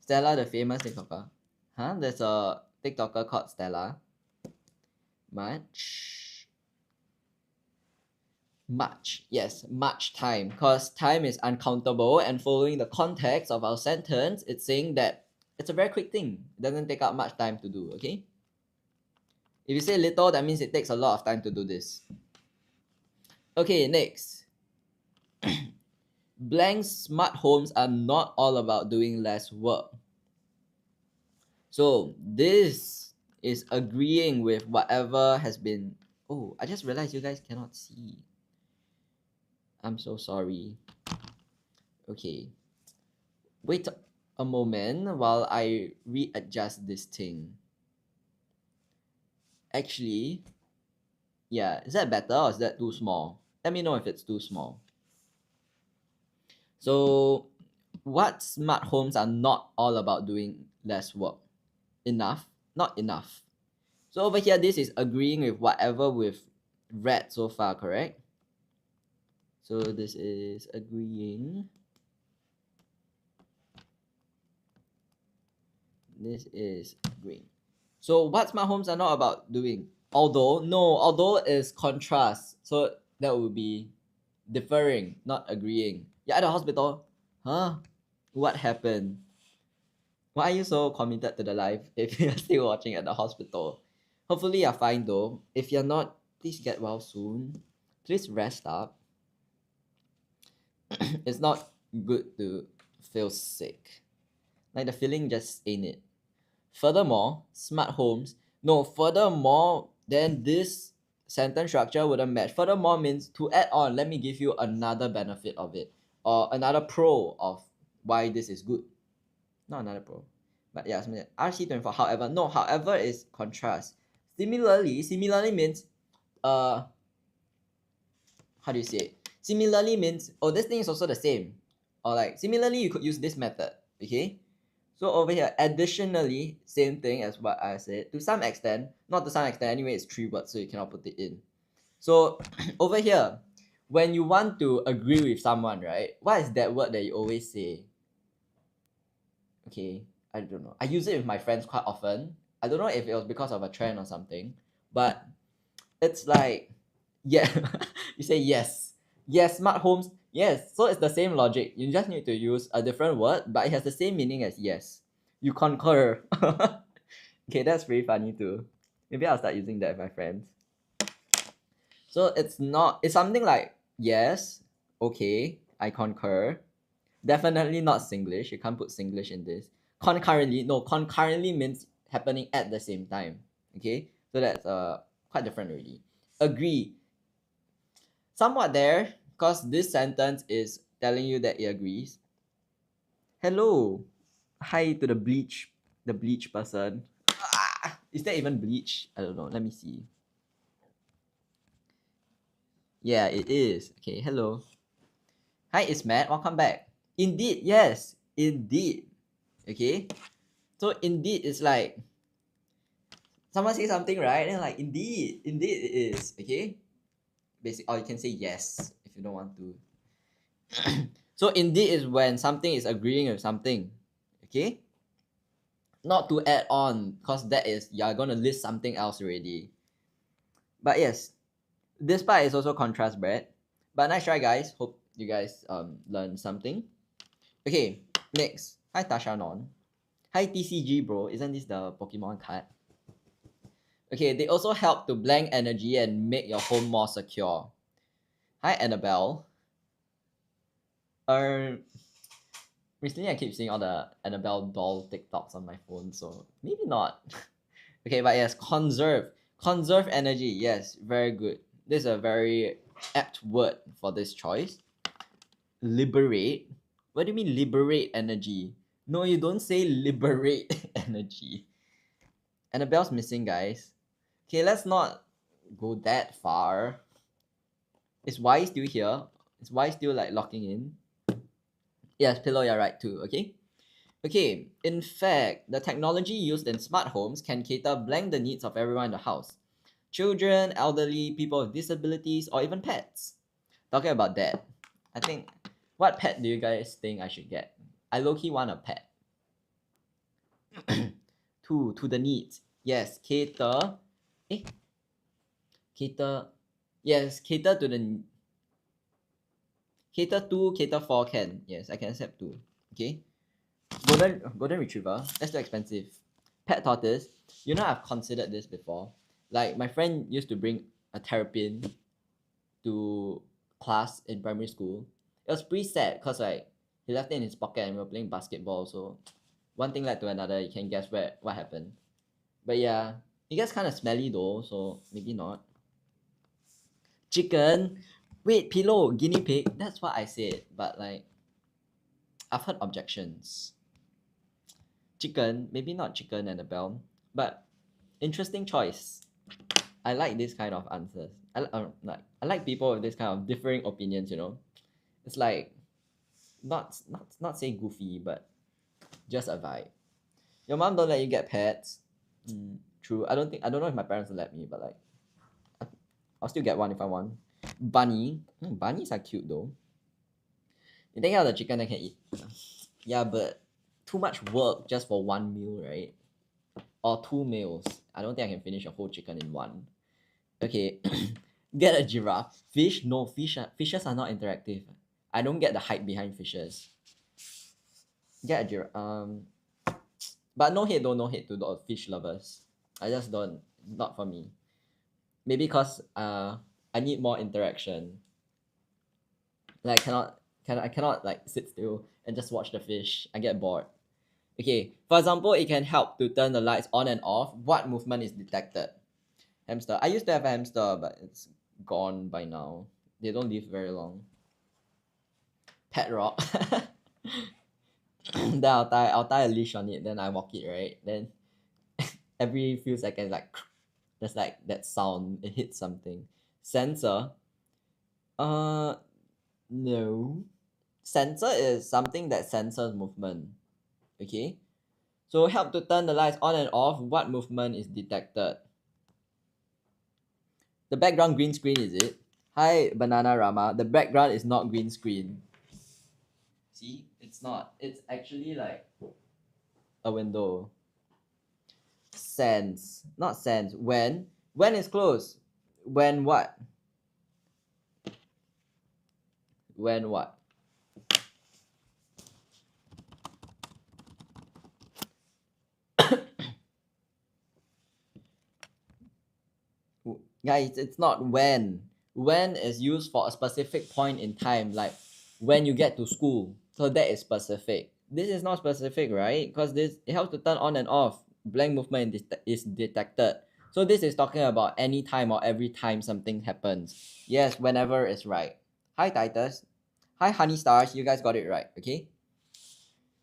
Stella, the famous TikToker. Huh? There's a TikToker called Stella. Much. Yes, much time. Because time is uncountable, and following the context of our sentence, it's saying that it's a very quick thing. It doesn't take up much time to do, okay? If you say little, that means it takes a lot of time to do this. Okay, next. Blank smart homes are not all about doing less work. So this is agreeing with whatever has been... Oh, I just realized you guys cannot see. I'm so sorry. Okay. Wait a moment while I readjust this thing. Actually, yeah, is that better or is that too small? Let me know if it's too small. So, what smart homes are not all about doing less work? Enough? Not enough. So over here, this is agreeing with whatever we've read so far, correct? So this is agreeing. This is agreeing. So what smart homes are not about doing? Although is contrast. So that would be differing, not agreeing. You're at the hospital. Huh? What happened? Why are you so committed to the life if you're still watching at the hospital? Hopefully you're fine though. If you're not, please get well soon. Please rest up. It's not good to feel sick. Like the feeling just ain't it. Furthermore, smart homes. No, furthermore, then this sentence structure wouldn't match. Furthermore means to add on, let me give you another benefit of it. or another pro of why this is good. Not another pro, but yeah, something like RC24. However, no, however is contrast. Similarly means how do you say it? Similarly means, oh, this thing is also the same. Or like, similarly, you could use this method, okay? So over here, additionally, same thing as what I said. To some extent, not to some extent, anyway, it's 3 words, so you cannot put it in. So over here, when you want to agree with someone, right? What is that word that you always say? Okay, I don't know. I use it with my friends quite often. I don't know if it was because of a trend or something, but it's like, yeah, you say yes. Yes, smart homes. Yes, so it's the same logic. You just need to use a different word, but it has the same meaning as yes. You concur. Okay, that's pretty funny too. Maybe I'll start using that with my friends. So it's something like yes, okay, I concur. Definitely not Singlish. You can't put Singlish in this. Concurrently, no, concurrently means happening at the same time. Okay, so that's quite different already. Agree. Somewhat there, because this sentence is telling you that it agrees. Hello. Hi to the bleach person. Is that even bleach? I don't know. Let me see. Yeah, it is. Okay, hello. Hi, it's Matt. Welcome back. Indeed, yes. Indeed. Okay. So indeed is like someone say something, right? And like indeed it is. Okay. Basic, or you can say yes if you don't want to. So indeed is when something is agreeing with something. Okay. Not to add on, because that is you're gonna list something else already. But yes, this part is also contrast bred. But nice try, guys. Hope you guys learn something. Okay, next. Hi Tasha Non. Hi TCG bro. Isn't this the Pokemon card? Okay, they also help to blank energy and make your home more secure. Hi Annabelle. Recently I keep seeing all the Annabelle doll TikToks on my phone, so maybe not. Okay, but yes, conserve energy. Yes, very good. This is a very apt word for this choice. Liberate. What do you mean liberate energy? No, you don't say liberate energy. Annabelle's missing, guys. Okay, let's not go that far. Is Y still here? Is Y still like locking in? Yes, pillow, you're right too, okay? Okay, in fact, the technology used in smart homes can cater blank the needs of everyone in the house. Children, elderly, people with disabilities, or even pets. Talking about that, I think, what pet do you guys think I should get? I low-key want a pet. To the needs. Yes, cater. Eh? Cater. Yes, cater for can. Yes, I can accept two. Okay. Golden retriever. That's too expensive. Pet tortoise. You know I've considered this before. Like my friend used to bring a terrapin to class in primary school. It was pretty sad because like he left it in his pocket and we were playing basketball. So one thing led to another. You can guess what happened. But yeah, it gets kind of smelly though, so maybe not. Chicken. Wait, pillow, guinea pig. That's what I said. But like, I've heard objections. Chicken, maybe not chicken, Annabelle, but interesting choice. I like this kind of answers. I like people with this kind of differing opinions. You know, it's like not say goofy, but just a vibe. Your mom don't let you get pets. True. I don't know if my parents will let me, but like, I'll still get one if I want. Bunny. Bunnies are cute though. You take out the chicken I can eat. Yeah, but too much work just for one meal, right? Or two meals. I don't think I can finish a whole chicken in one. Okay, get a giraffe. Fish? No, fishes are not interactive. I don't get the hype behind fishes. Get a giraffe. But no hate though, no hate to the fish lovers. I just don't, not for me. Maybe cause I need more interaction. Like I cannot like sit still and just watch the fish. I get bored. Okay, for example, it can help to turn the lights on and off. What movement is detected? Hamster. I used to have a hamster, but it's gone by now. They don't live very long. pet rock. Then I'll tie a leash on it, then I walk it, right? Then every few seconds, like there's like that sound, it hits something. Sensor. Uh no. Sensor is something that senses movement. Okay? So help to turn the lights on and off, what movement is detected? The background green screen, is it? Hi, Banana Rama. The background is not green screen. See? It's not. It's actually like a window. Sense. Not sense. When? When is closed? When what? When what? Guys, it's not when. When is used for a specific point in time, like when you get to school. So that is specific. This is not specific, right? Because this it helps to turn on and off. Blank movement is detected. So this is talking about any time or every time something happens. Yes, whenever is right. Hi Titus. Hi Honey Stars. You guys got it right, okay?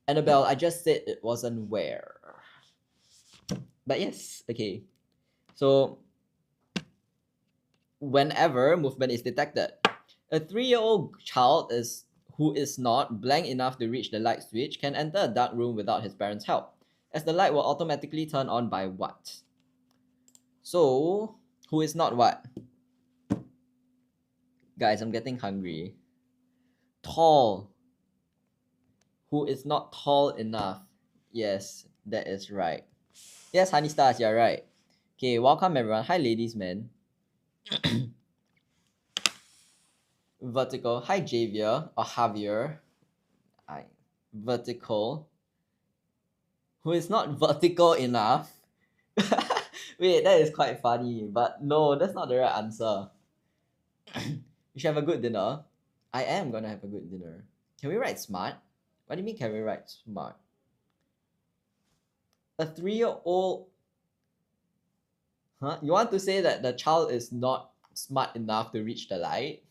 Annabelle, I just said it wasn't where. But yes, okay. So whenever movement is detected. A 3-year-old child who is not blank enough to reach the light switch can enter a dark room without his parents' help, as the light will automatically turn on by what? So, who is not what? Guys, I'm getting hungry. Tall. Who is not tall enough? Yes, that is right. Yes, Honey Stars, you're right. Okay, welcome everyone. Hi, ladies, man. Vertical. Hi, Javier or Javier. Vertical. Who is not vertical enough. Wait, that is quite funny, but no, that's not the right answer. You should have a good dinner. I am gonna have a good dinner. Can we write smart? What do you mean can we write smart? A 3-year-old. Huh? You want to say that the child is not smart enough to reach the light?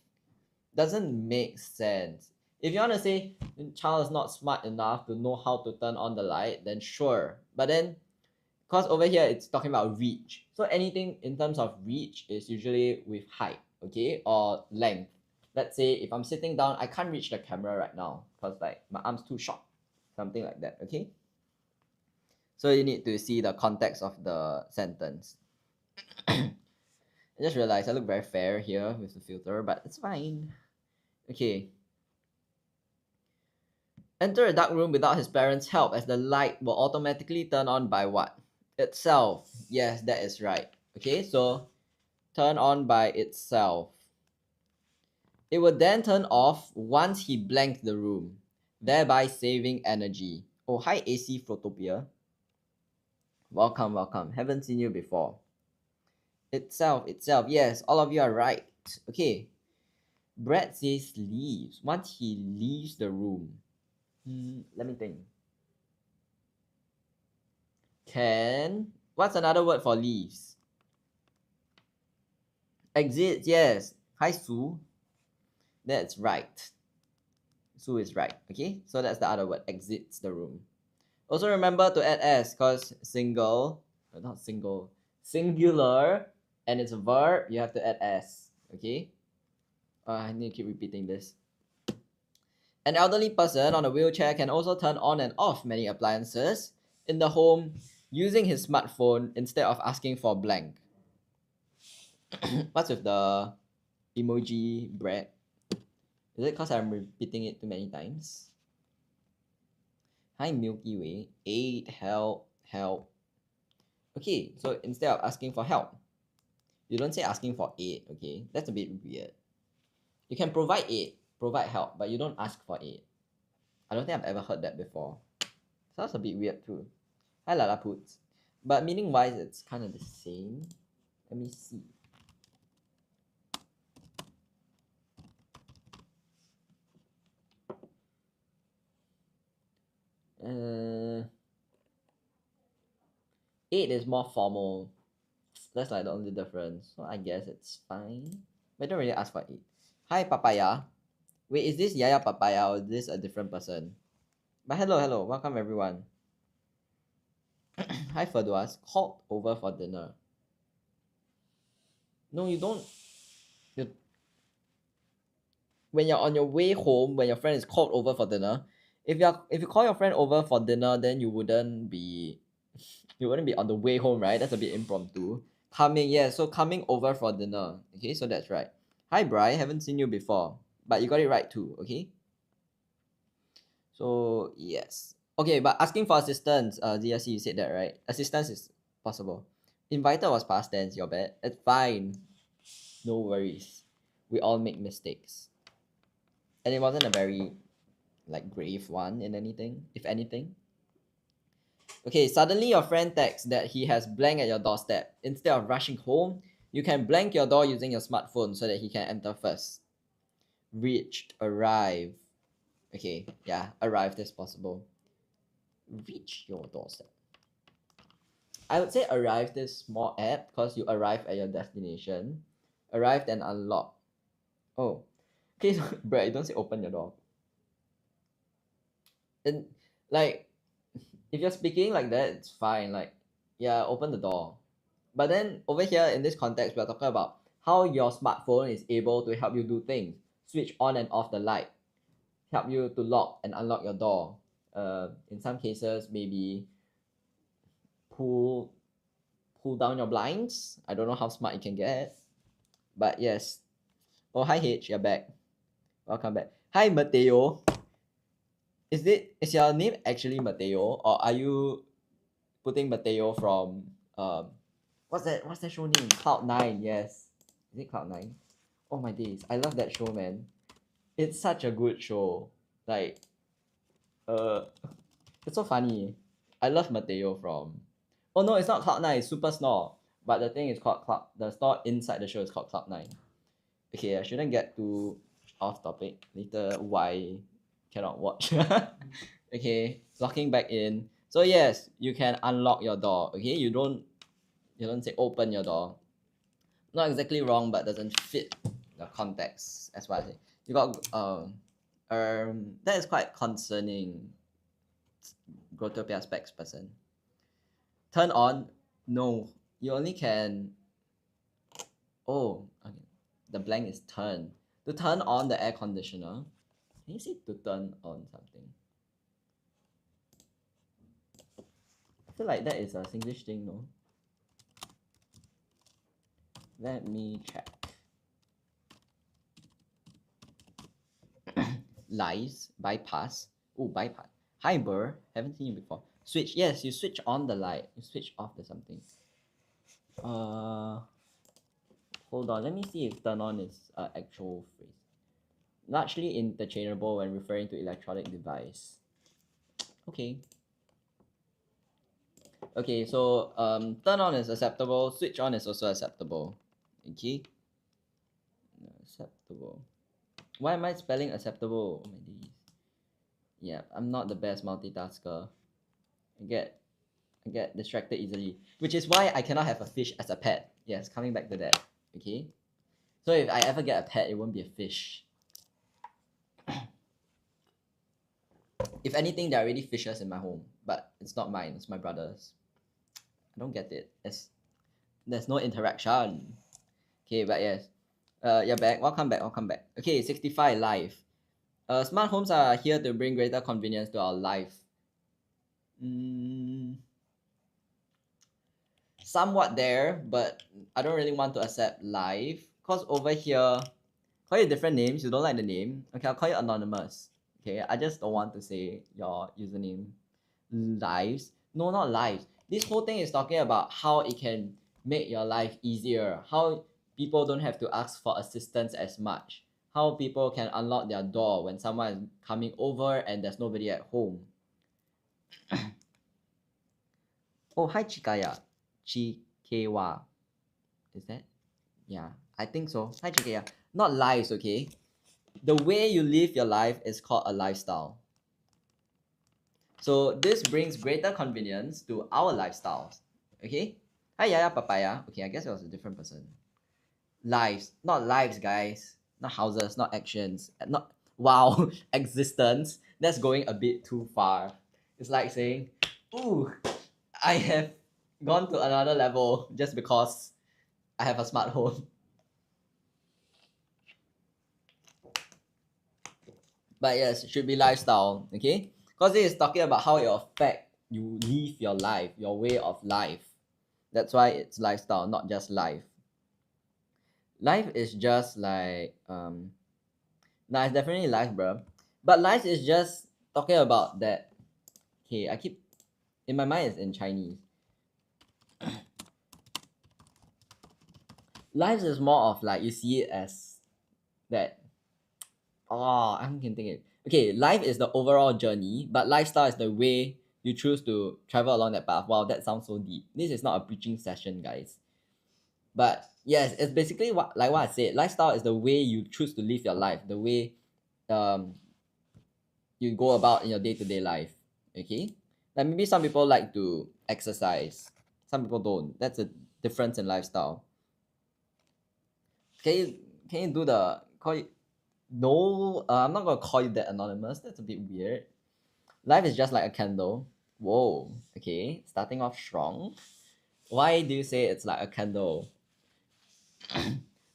Doesn't make sense. If you want to say the child is not smart enough to know how to turn on the light, then sure. But then, because over here it's talking about reach. So anything in terms of reach is usually with height, okay, or length. Let's say if I'm sitting down, I can't reach the camera right now because like my arm's too short, something like that, okay? So you need to see the context of the sentence. I just realized I look very fair here with the filter, but it's fine. Okay. Enter a dark room without his parents' help, as the light will automatically turn on by what? Itself. Yes, that is right. Okay, so turn on by itself. It will then turn off once he blanked the room, thereby saving energy. Oh, hi AC Photopia. Welcome, welcome. Haven't seen you before. Itself. Yes, all of you are right. Okay. Brad says leaves. Once he leaves the room. Let me think. What's another word for leaves? Exit, yes. Hi, Sue. That's right. Sue is right. Okay, so that's the other word. Exits the room. Also remember to add s, because not single, singular, and it's a verb. You have to add s. Okay. I need to keep repeating this. An elderly person on a wheelchair can also turn on and off many appliances in the home using his smartphone instead of asking for blank. What's with the emoji bread? Is it because I'm repeating it too many times? Hi, Milky Way. Aid, help, help. Okay, so instead of asking for help, you don't say asking for aid, okay? That's a bit weird. You can provide aid, provide help, but you don't ask for aid. I don't think I've ever heard that before. Sounds a bit weird too. Hi, Lalaputs. But meaning-wise, it's kind of the same. Let me see. Aid is more formal. That's like the only difference. So I guess it's fine. But I don't really ask for aid. Hi, Papaya. Wait, is this Yaya Papaya or is this a different person? But hello, welcome everyone. Hi Ferduas, called over for dinner. No, you don't. You, when you're on your way home, when your friend is called over for dinner, if you call your friend over for dinner, then you wouldn't be on the way home, right? That's a bit impromptu. Coming, yeah, so coming over for dinner. Okay, so that's right. Hi Bri, haven't seen you before, but you got it right too, okay? So yes. Okay, but asking for assistance, DSC, you said that, right? Assistance is possible. Invited was past tense, your bad. It's fine. No worries. We all make mistakes. And it wasn't a very grave one in anything, if anything. Okay, suddenly your friend texts that he has blank at your doorstep. Instead of rushing home, you can blank your door using your smartphone so that he can enter first. Reached, arrive. Okay, yeah, arrived as possible. Reach your doorstep. I would say arrived is more apt because you arrive at your destination. Arrived and unlocked. Oh, okay, so, Brad, you don't say open your door. And like, if you're speaking like that, it's fine. Like, yeah, open the door. But then over here in this context, we're talking about how your smartphone is able to help you do things. Switch on and off the light. Help you to lock and unlock your door. In some cases, maybe pull pull down your blinds. I don't know how smart you can get. But yes. Oh, hi H, you're back. Welcome back. Hi Mateo. Is your name actually Mateo, or are you putting Mateo from what's that show name? Cloud9, yes. Is it Cloud9? Oh my days. I love that show, man. It's such a good show. Like uh it's so funny. I love Mateo from Oh no, it's not Cloud9, it's Super Snore. But the thing is called the store inside the show is called Cloud9. Okay, I shouldn't get too off topic. Later why cannot watch. Okay, locking back in. So yes, you can unlock your door. Okay, you don't say open your door. Not exactly wrong, but doesn't fit the context. That's what I say. You got that is quite concerning. Grotopia specs person. Turn on. No, you only can. Oh, okay. The blank is turn. To turn on the air conditioner. Can you say to turn on something? I feel like that is a Singlish thing, no? Let me check. Lies, bypass. Oh, bypass. Hi, Burr. Haven't seen you before. Switch. Yes, you switch on the light. You switch off the something. Hold on. Let me see if turn on is an actual phrase. Largely interchangeable when referring to electronic device. Okay. Okay, so turn on is acceptable. Switch on is also acceptable. Okay. Acceptable. Why am I spelling acceptable? Oh my days. Yeah, I'm not the best multitasker. I get distracted easily, which is why I cannot have a fish as a pet. Yes, coming back to that. Okay. So if I ever get a pet, it won't be a fish. If anything, there are already fishes in my home, but it's not mine. It's my brother's. I don't get it. There's no interaction. Okay, but yes. You're back. Welcome back. Welcome back. Okay, 65 live. Smart homes are here to bring greater convenience to our life. Somewhat there, but I don't really want to accept live. Cause over here, call you different names. You don't like the name. Okay, I'll call you anonymous. Okay, I just don't want to say your username. Lives. No, not lives. This whole thing is talking about how it can make your life easier. How people don't have to ask for assistance as much. How people can unlock their door when someone is coming over and there's nobody at home. Oh, hi Chikaya. Chikewa. Is that? Yeah, I think so. Hi Chikaya. Not lives, okay? The way you live your life is called a lifestyle. So this brings greater convenience to our lifestyles. Okay? Hi Yaya Papaya. Okay, I guess it was a different person. Lives, not lives, guys. Not houses, not actions. Not wow, existence, that's going a bit too far. It's like saying, ooh, I have gone to another level just because I have a smart home. But yes, it should be lifestyle, okay? Because it is talking about how it affect you live your life, your way of life. That's why it's lifestyle, not just life. Life is just like nah, it's definitely life, bro. But life is just talking about that. Okay, I keep in my mind it's in Chinese. Life is more of like you see it as that. Oh, I can think it. Okay, life is the overall journey, but lifestyle is the way you choose to travel along that path. Wow, that sounds so deep. This is not a preaching session, guys. But yes, it's basically what I said. Lifestyle is the way you choose to live your life, the way um you go about in your day-to-day life. Okay? Like maybe some people like to exercise. Some people don't. That's a difference in lifestyle. Can you can you do the call it no, I'm not gonna call you that anonymous. That's a bit weird. Life is just like a candle. Whoa. Okay. Starting off strong. Why do you say it's like a candle?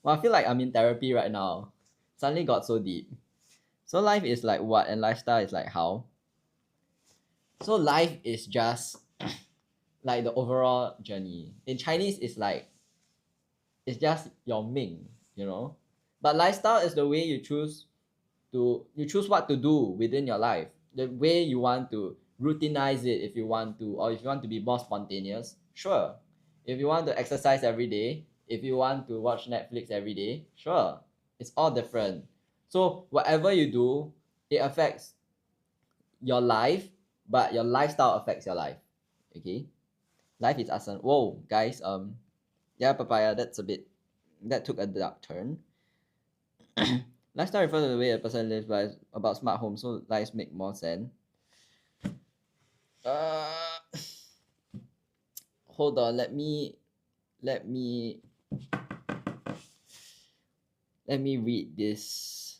Well, I feel like I'm in therapy right now. Suddenly got so deep. So life is like what and lifestyle is like how? So life is just like the overall journey. In Chinese it's just your ming, you know? But lifestyle is the way you choose what to do within your life. The way you want to routinize it if you want to, or if you want to be more spontaneous, sure. If you want to exercise every day, if you want to watch Netflix every day, sure. It's all different. So whatever you do, it affects your life, but your lifestyle affects your life. Okay? Life is awesome. Whoa, guys, yeah, papaya, that took a dark turn. Lifestyle refers to the way a person lives by about smart homes, so lives make more sense. Uh, hold on. Let me let me read this.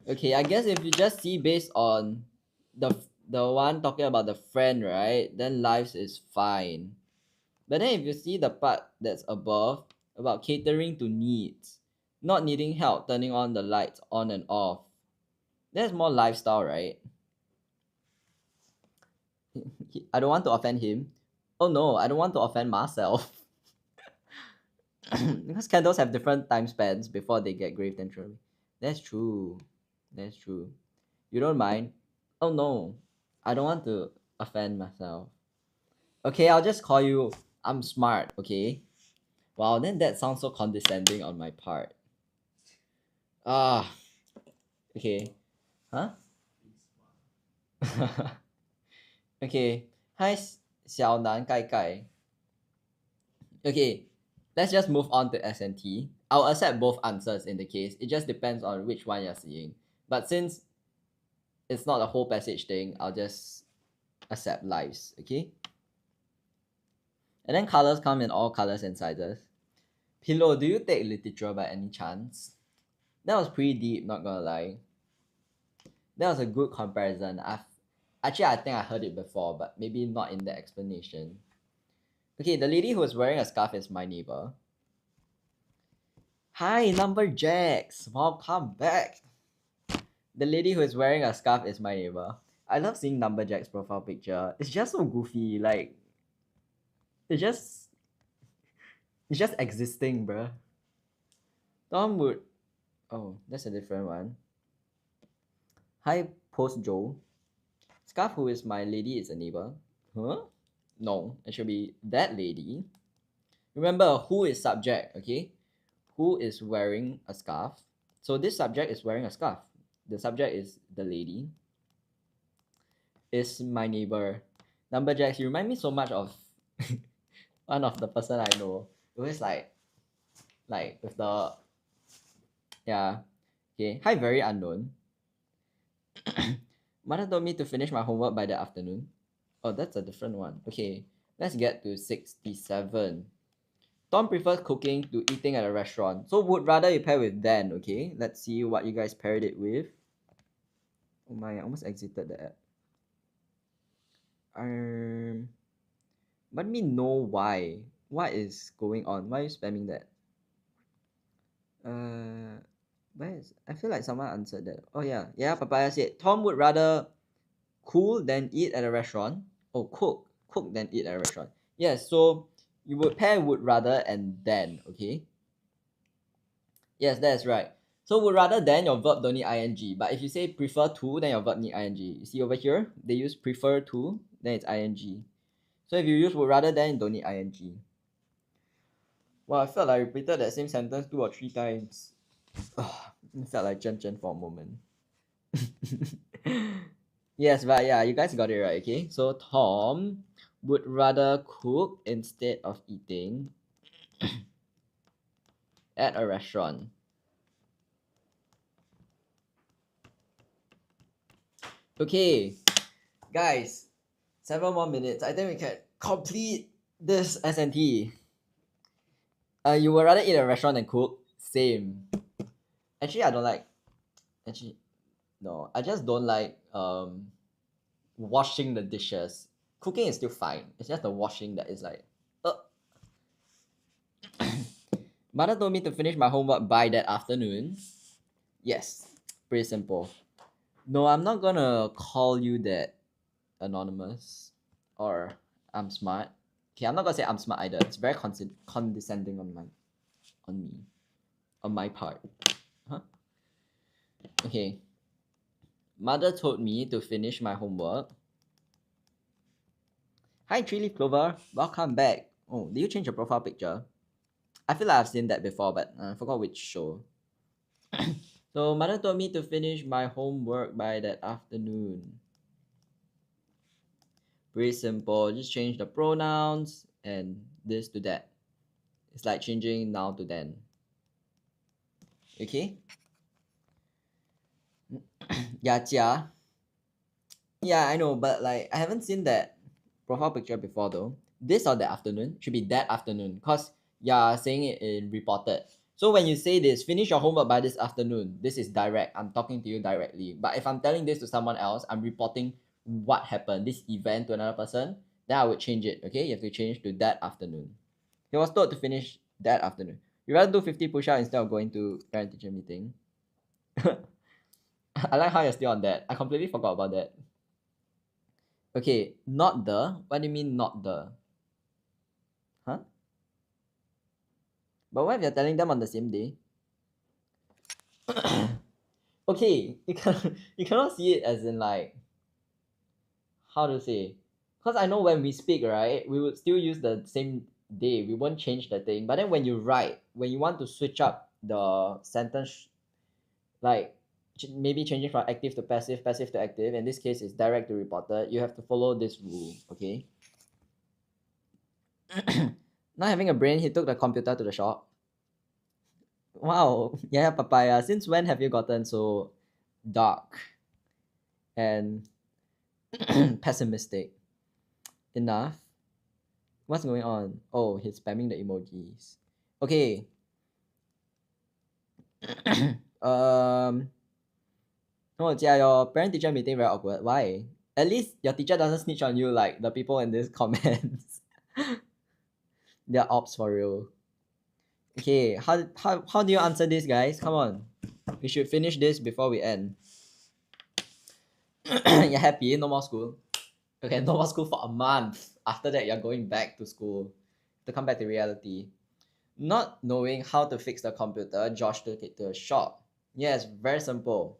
Okay, I guess if you just see based on the one talking about the friend, right? Then lives is fine. But then if you see the part that's above about catering to needs, not needing help turning on the lights on and off, that's more lifestyle, right? I don't want to offend him. Oh no, I don't want to offend myself. Because candles have different time spans before they get graved and thrown. That's true. That's true. You don't mind? Oh no, I don't want to offend myself. Okay, I'll just call you I'm smart, okay? Wow, then that sounds so condescending on my part. Ah, okay. Huh? Okay. Hi, Xiao Nan Gai Gai. Okay, let's just move on to SNT. I'll accept both answers in the case. It just depends on which one you're seeing. But since it's not a whole passage thing, I'll just accept lives, okay? And then colors come in all colors and sizes. Pillow, do you take literature by any chance? That was pretty deep, not gonna lie. That was a good comparison. I think I heard it before, but maybe not in the explanation. Okay, the lady who was wearing a scarf is my neighbor. Hi, Lumberjacks! Welcome back! The lady who is wearing a scarf is my neighbor. I love seeing Lumberjack's profile picture. It's just so goofy. Like, it's just it's just existing, bruh. Tom would. Oh, that's a different one. Hi, Post Joe. Scarf who is my lady is a neighbor. Huh? No, it should be that lady. Remember, who is subject, okay? Who is wearing a scarf? So this subject is wearing a scarf. The subject is the lady. Is my neighbor. Lumberjacks, you remind me so much of one of the person I know. It was like with the yeah. Okay. Hi, very unknown. Mother told me to finish my homework by the afternoon. Oh, that's a different one. Okay. Let's get to 67. Tom prefers cooking to eating at a restaurant. So would rather you pair with then, okay? Let's see what you guys paired it with. Oh my, I almost exited the app. Let me know why. What is going on? Why are you spamming that? Where is? I feel like someone answered that. Oh yeah, yeah. Papaya said Tom would rather cool than eat at a restaurant. Oh, cook than eat at a restaurant. Yes. So you would pair would rather and then. Okay. Yes, that's right. So would rather then your verb don't need ing. But if you say prefer to, then your verb need ing. You see over here, they use prefer to, then it's ing. So if you use would rather then, you don't need ing. Well, I felt like I repeated that same sentence 2 or 3 times. It felt like Chen for a moment. Yes, but yeah, you guys got it right, okay? So Tom would rather cook instead of eating at a restaurant. Okay, guys, 7 more minutes. I think we can complete this SNT. You would rather eat at a restaurant than cook? Same. Actually, I don't like. Actually, no, I just don't like washing the dishes. Cooking is still fine. It's just the washing that is like. Mother told me to finish my homework by that afternoon. Yes, pretty simple. No, I'm not gonna call you that, anonymous, or I'm smart. Okay, I'm not gonna say I'm smart either. It's very condescending on me, on my part. Huh? Okay. Mother told me to finish my homework. Hi, 3-leaf clover. Welcome back. Oh, did you change your profile picture? I feel like I've seen that before, but I forgot which show. So mother told me to finish my homework by that afternoon. Pretty simple. Just change the pronouns and this to that. It's like changing now to then. Okay? Yeah, Jia. Yeah, I know, but like I haven't seen that profile picture before though. This or that afternoon should be that afternoon, cause you're saying it in reported. So when you say this, finish your homework by this afternoon. This is direct. I'm talking to you directly. But if I'm telling this to someone else, I'm reporting what happened, this event to another person. Then I would change it. Okay, you have to change to that afternoon. He was told to finish that afternoon. You rather do 50 push-ups instead of going to parent-teacher meeting. I like how you're still on that. I completely forgot about that. Okay, not the. What do you mean not the? Huh? But what if you're telling them on the same day? Okay, you cannot see it as in like, how to say? Because I know when we speak, right, we would still use the same day. We won't change the thing. But then when you write, when you want to switch up the sentence, like maybe changing from active to passive, passive to active, in this case it's direct to reported, you have to follow this rule, okay? Not having a brain, he took the computer to the shop. Wow, yeah, papaya. Since when have you gotten so dark and pessimistic? Enough. What's going on? Oh, he's spamming the emojis. Okay. Oh, Jia, your parent-teacher meeting very awkward. Why? At least your teacher doesn't snitch on you like the people in these comments. They're ops for real. Okay, how do you answer this, guys? Come on. We should finish this before we end. You're happy? No more school? Okay, no more school for a month. After that, you're going back to school to come back to reality. Not knowing how to fix the computer, Josh took it to a shop. Yes, very simple.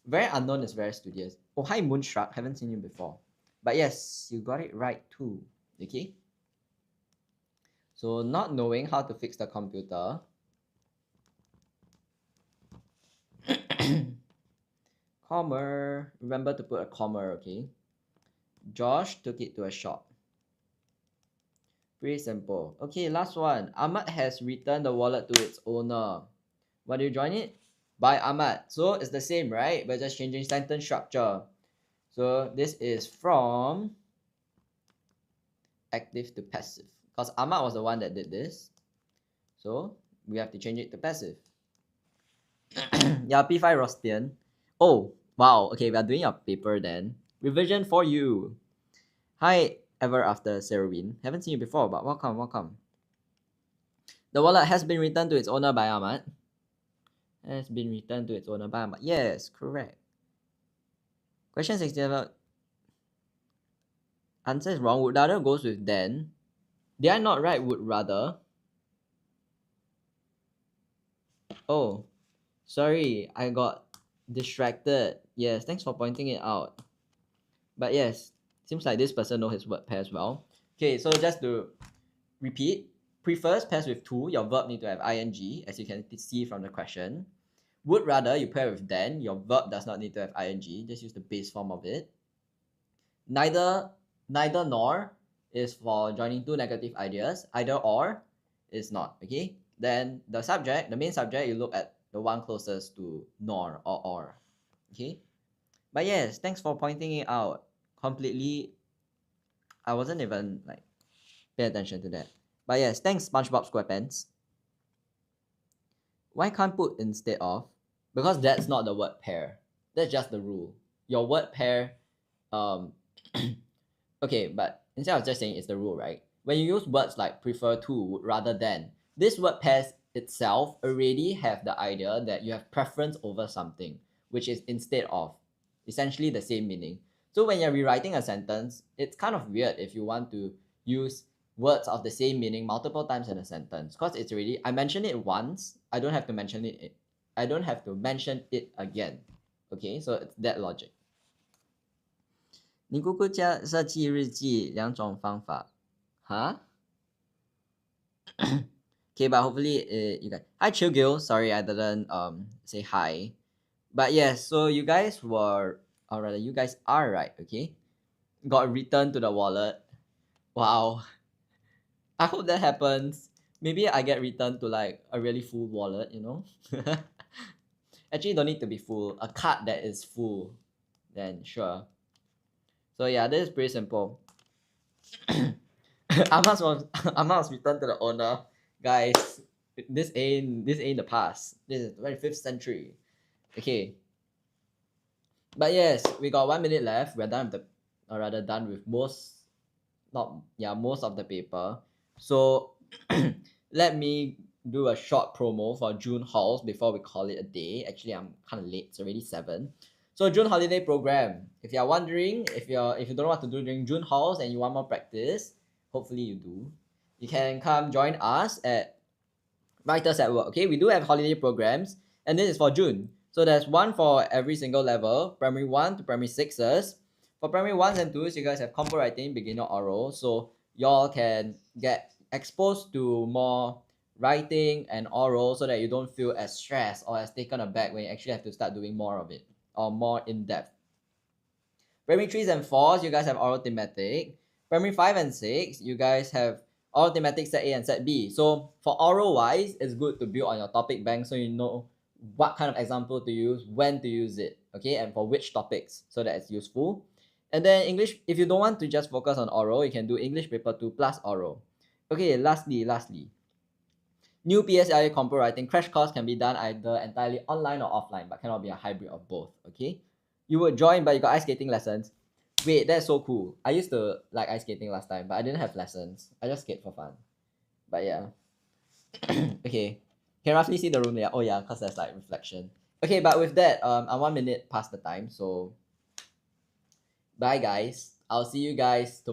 Very unknown is very studious. Oh, hi Moonstruck. Haven't seen you before. But yes, you got it right too. Okay? So, not knowing how to fix the computer. Comma. Remember to put a comma, okay? Josh took it to a shop. Pretty simple. Okay, last one. Ahmad has returned the wallet to its owner. Why do you join it? By Ahmad. So it's the same, right? We're just changing sentence structure. So this is from active to passive. Because Ahmad was the one that did this. So we have to change it to passive. Yeah, P5 Rosyth. Oh, wow. Okay, we are doing a paper then. Revision for you. Hi, ever after Serwin. Haven't seen you before, but welcome, welcome. The wallet has been returned to its owner by Ahmad. Has been returned to its owner by Ahmad. Yes, correct. Question 67. Answer is wrong. Would rather goes with then. Did I not write would rather? Oh, sorry. I got distracted. Yes, thanks for pointing it out. But yes, seems like this person knows his word pairs well. Okay, so just to repeat, prefers pairs with to, your verb need to have ing, as you can see from the question. Would rather, you pair with then, your verb does not need to have ing, just use the base form of it. Neither nor is for joining two negative ideas. Either or is not, okay? Then the subject, the main subject, you look at the one closest to nor or, okay? But yes, thanks for pointing it out. Completely, I wasn't even like pay attention to that. But yes, thanks SpongeBob SquarePants. Why can't put instead of? Because that's not the word pair. That's just the rule. Your word pair, um, okay, but instead of just saying it's the rule, right? When you use words like prefer to rather than, this word pairs itself already have the idea that you have preference over something, which is instead of, essentially the same meaning. So when you're rewriting a sentence, it's kind of weird if you want to use words of the same meaning multiple times in a sentence, because it's already, I mentioned it once, I don't have to mention it, I don't have to mention it again. Okay, so it's that logic. 你姑姑家设计日记两种方法 huh? Okay, but hopefully you guys, hi Chugil, sorry I didn't say hi, but yes, so you guys were, or rather you guys are right, okay, got returned to the wallet. Wow, I hope that happens. Maybe I get returned to like a really full wallet, you know. Actually don't need to be full, a card that is full, then sure. So yeah, this is pretty simple. Ahmad was returned to the owner. Guys, this ain't the past. This is 25th century. Okay. But yes, we got 1 minute left. We're done with the, or rather done with most of the paper. So let me do a short promo for June halls before we call it a day. Actually, I'm kind of late. It's already 7. So June holiday program. If you're wondering, if you don't know what to do during June halls and you want more practice, hopefully you do, you can come join us at Writers at Work. Okay, we do have holiday programs, and this is for June. So there's one for every single level, primary 1 to primary 6s. For primary 1s and 2s, you guys have compo writing, beginner oral. So y'all can get exposed to more writing and oral so that you don't feel as stressed or as taken aback when you actually have to start doing more of it or more in depth. Primary 3s and 4s, you guys have oral thematic. Primary 5 and 6, you guys have oral thematic set A and set B. So for oral wise, it's good to build on your topic bank so you know what kind of example to use, when to use it, okay, and for which topics, so that it's useful. And then English, if you don't want to just focus on oral, you can do English paper 2 plus oral. Okay, lastly, new PSLA compo writing crash course can be done either entirely online or offline, but cannot be a hybrid of both, okay? You would join, but you got ice skating lessons. Wait, that's so cool. I used to like ice skating last time, but I didn't have lessons. I just skate for fun. But yeah. Okay. Can roughly see the room there. Oh yeah, because there's like reflection. Okay, but with that, I'm 1 minute past the time, so bye guys. I'll see you guys tomorrow.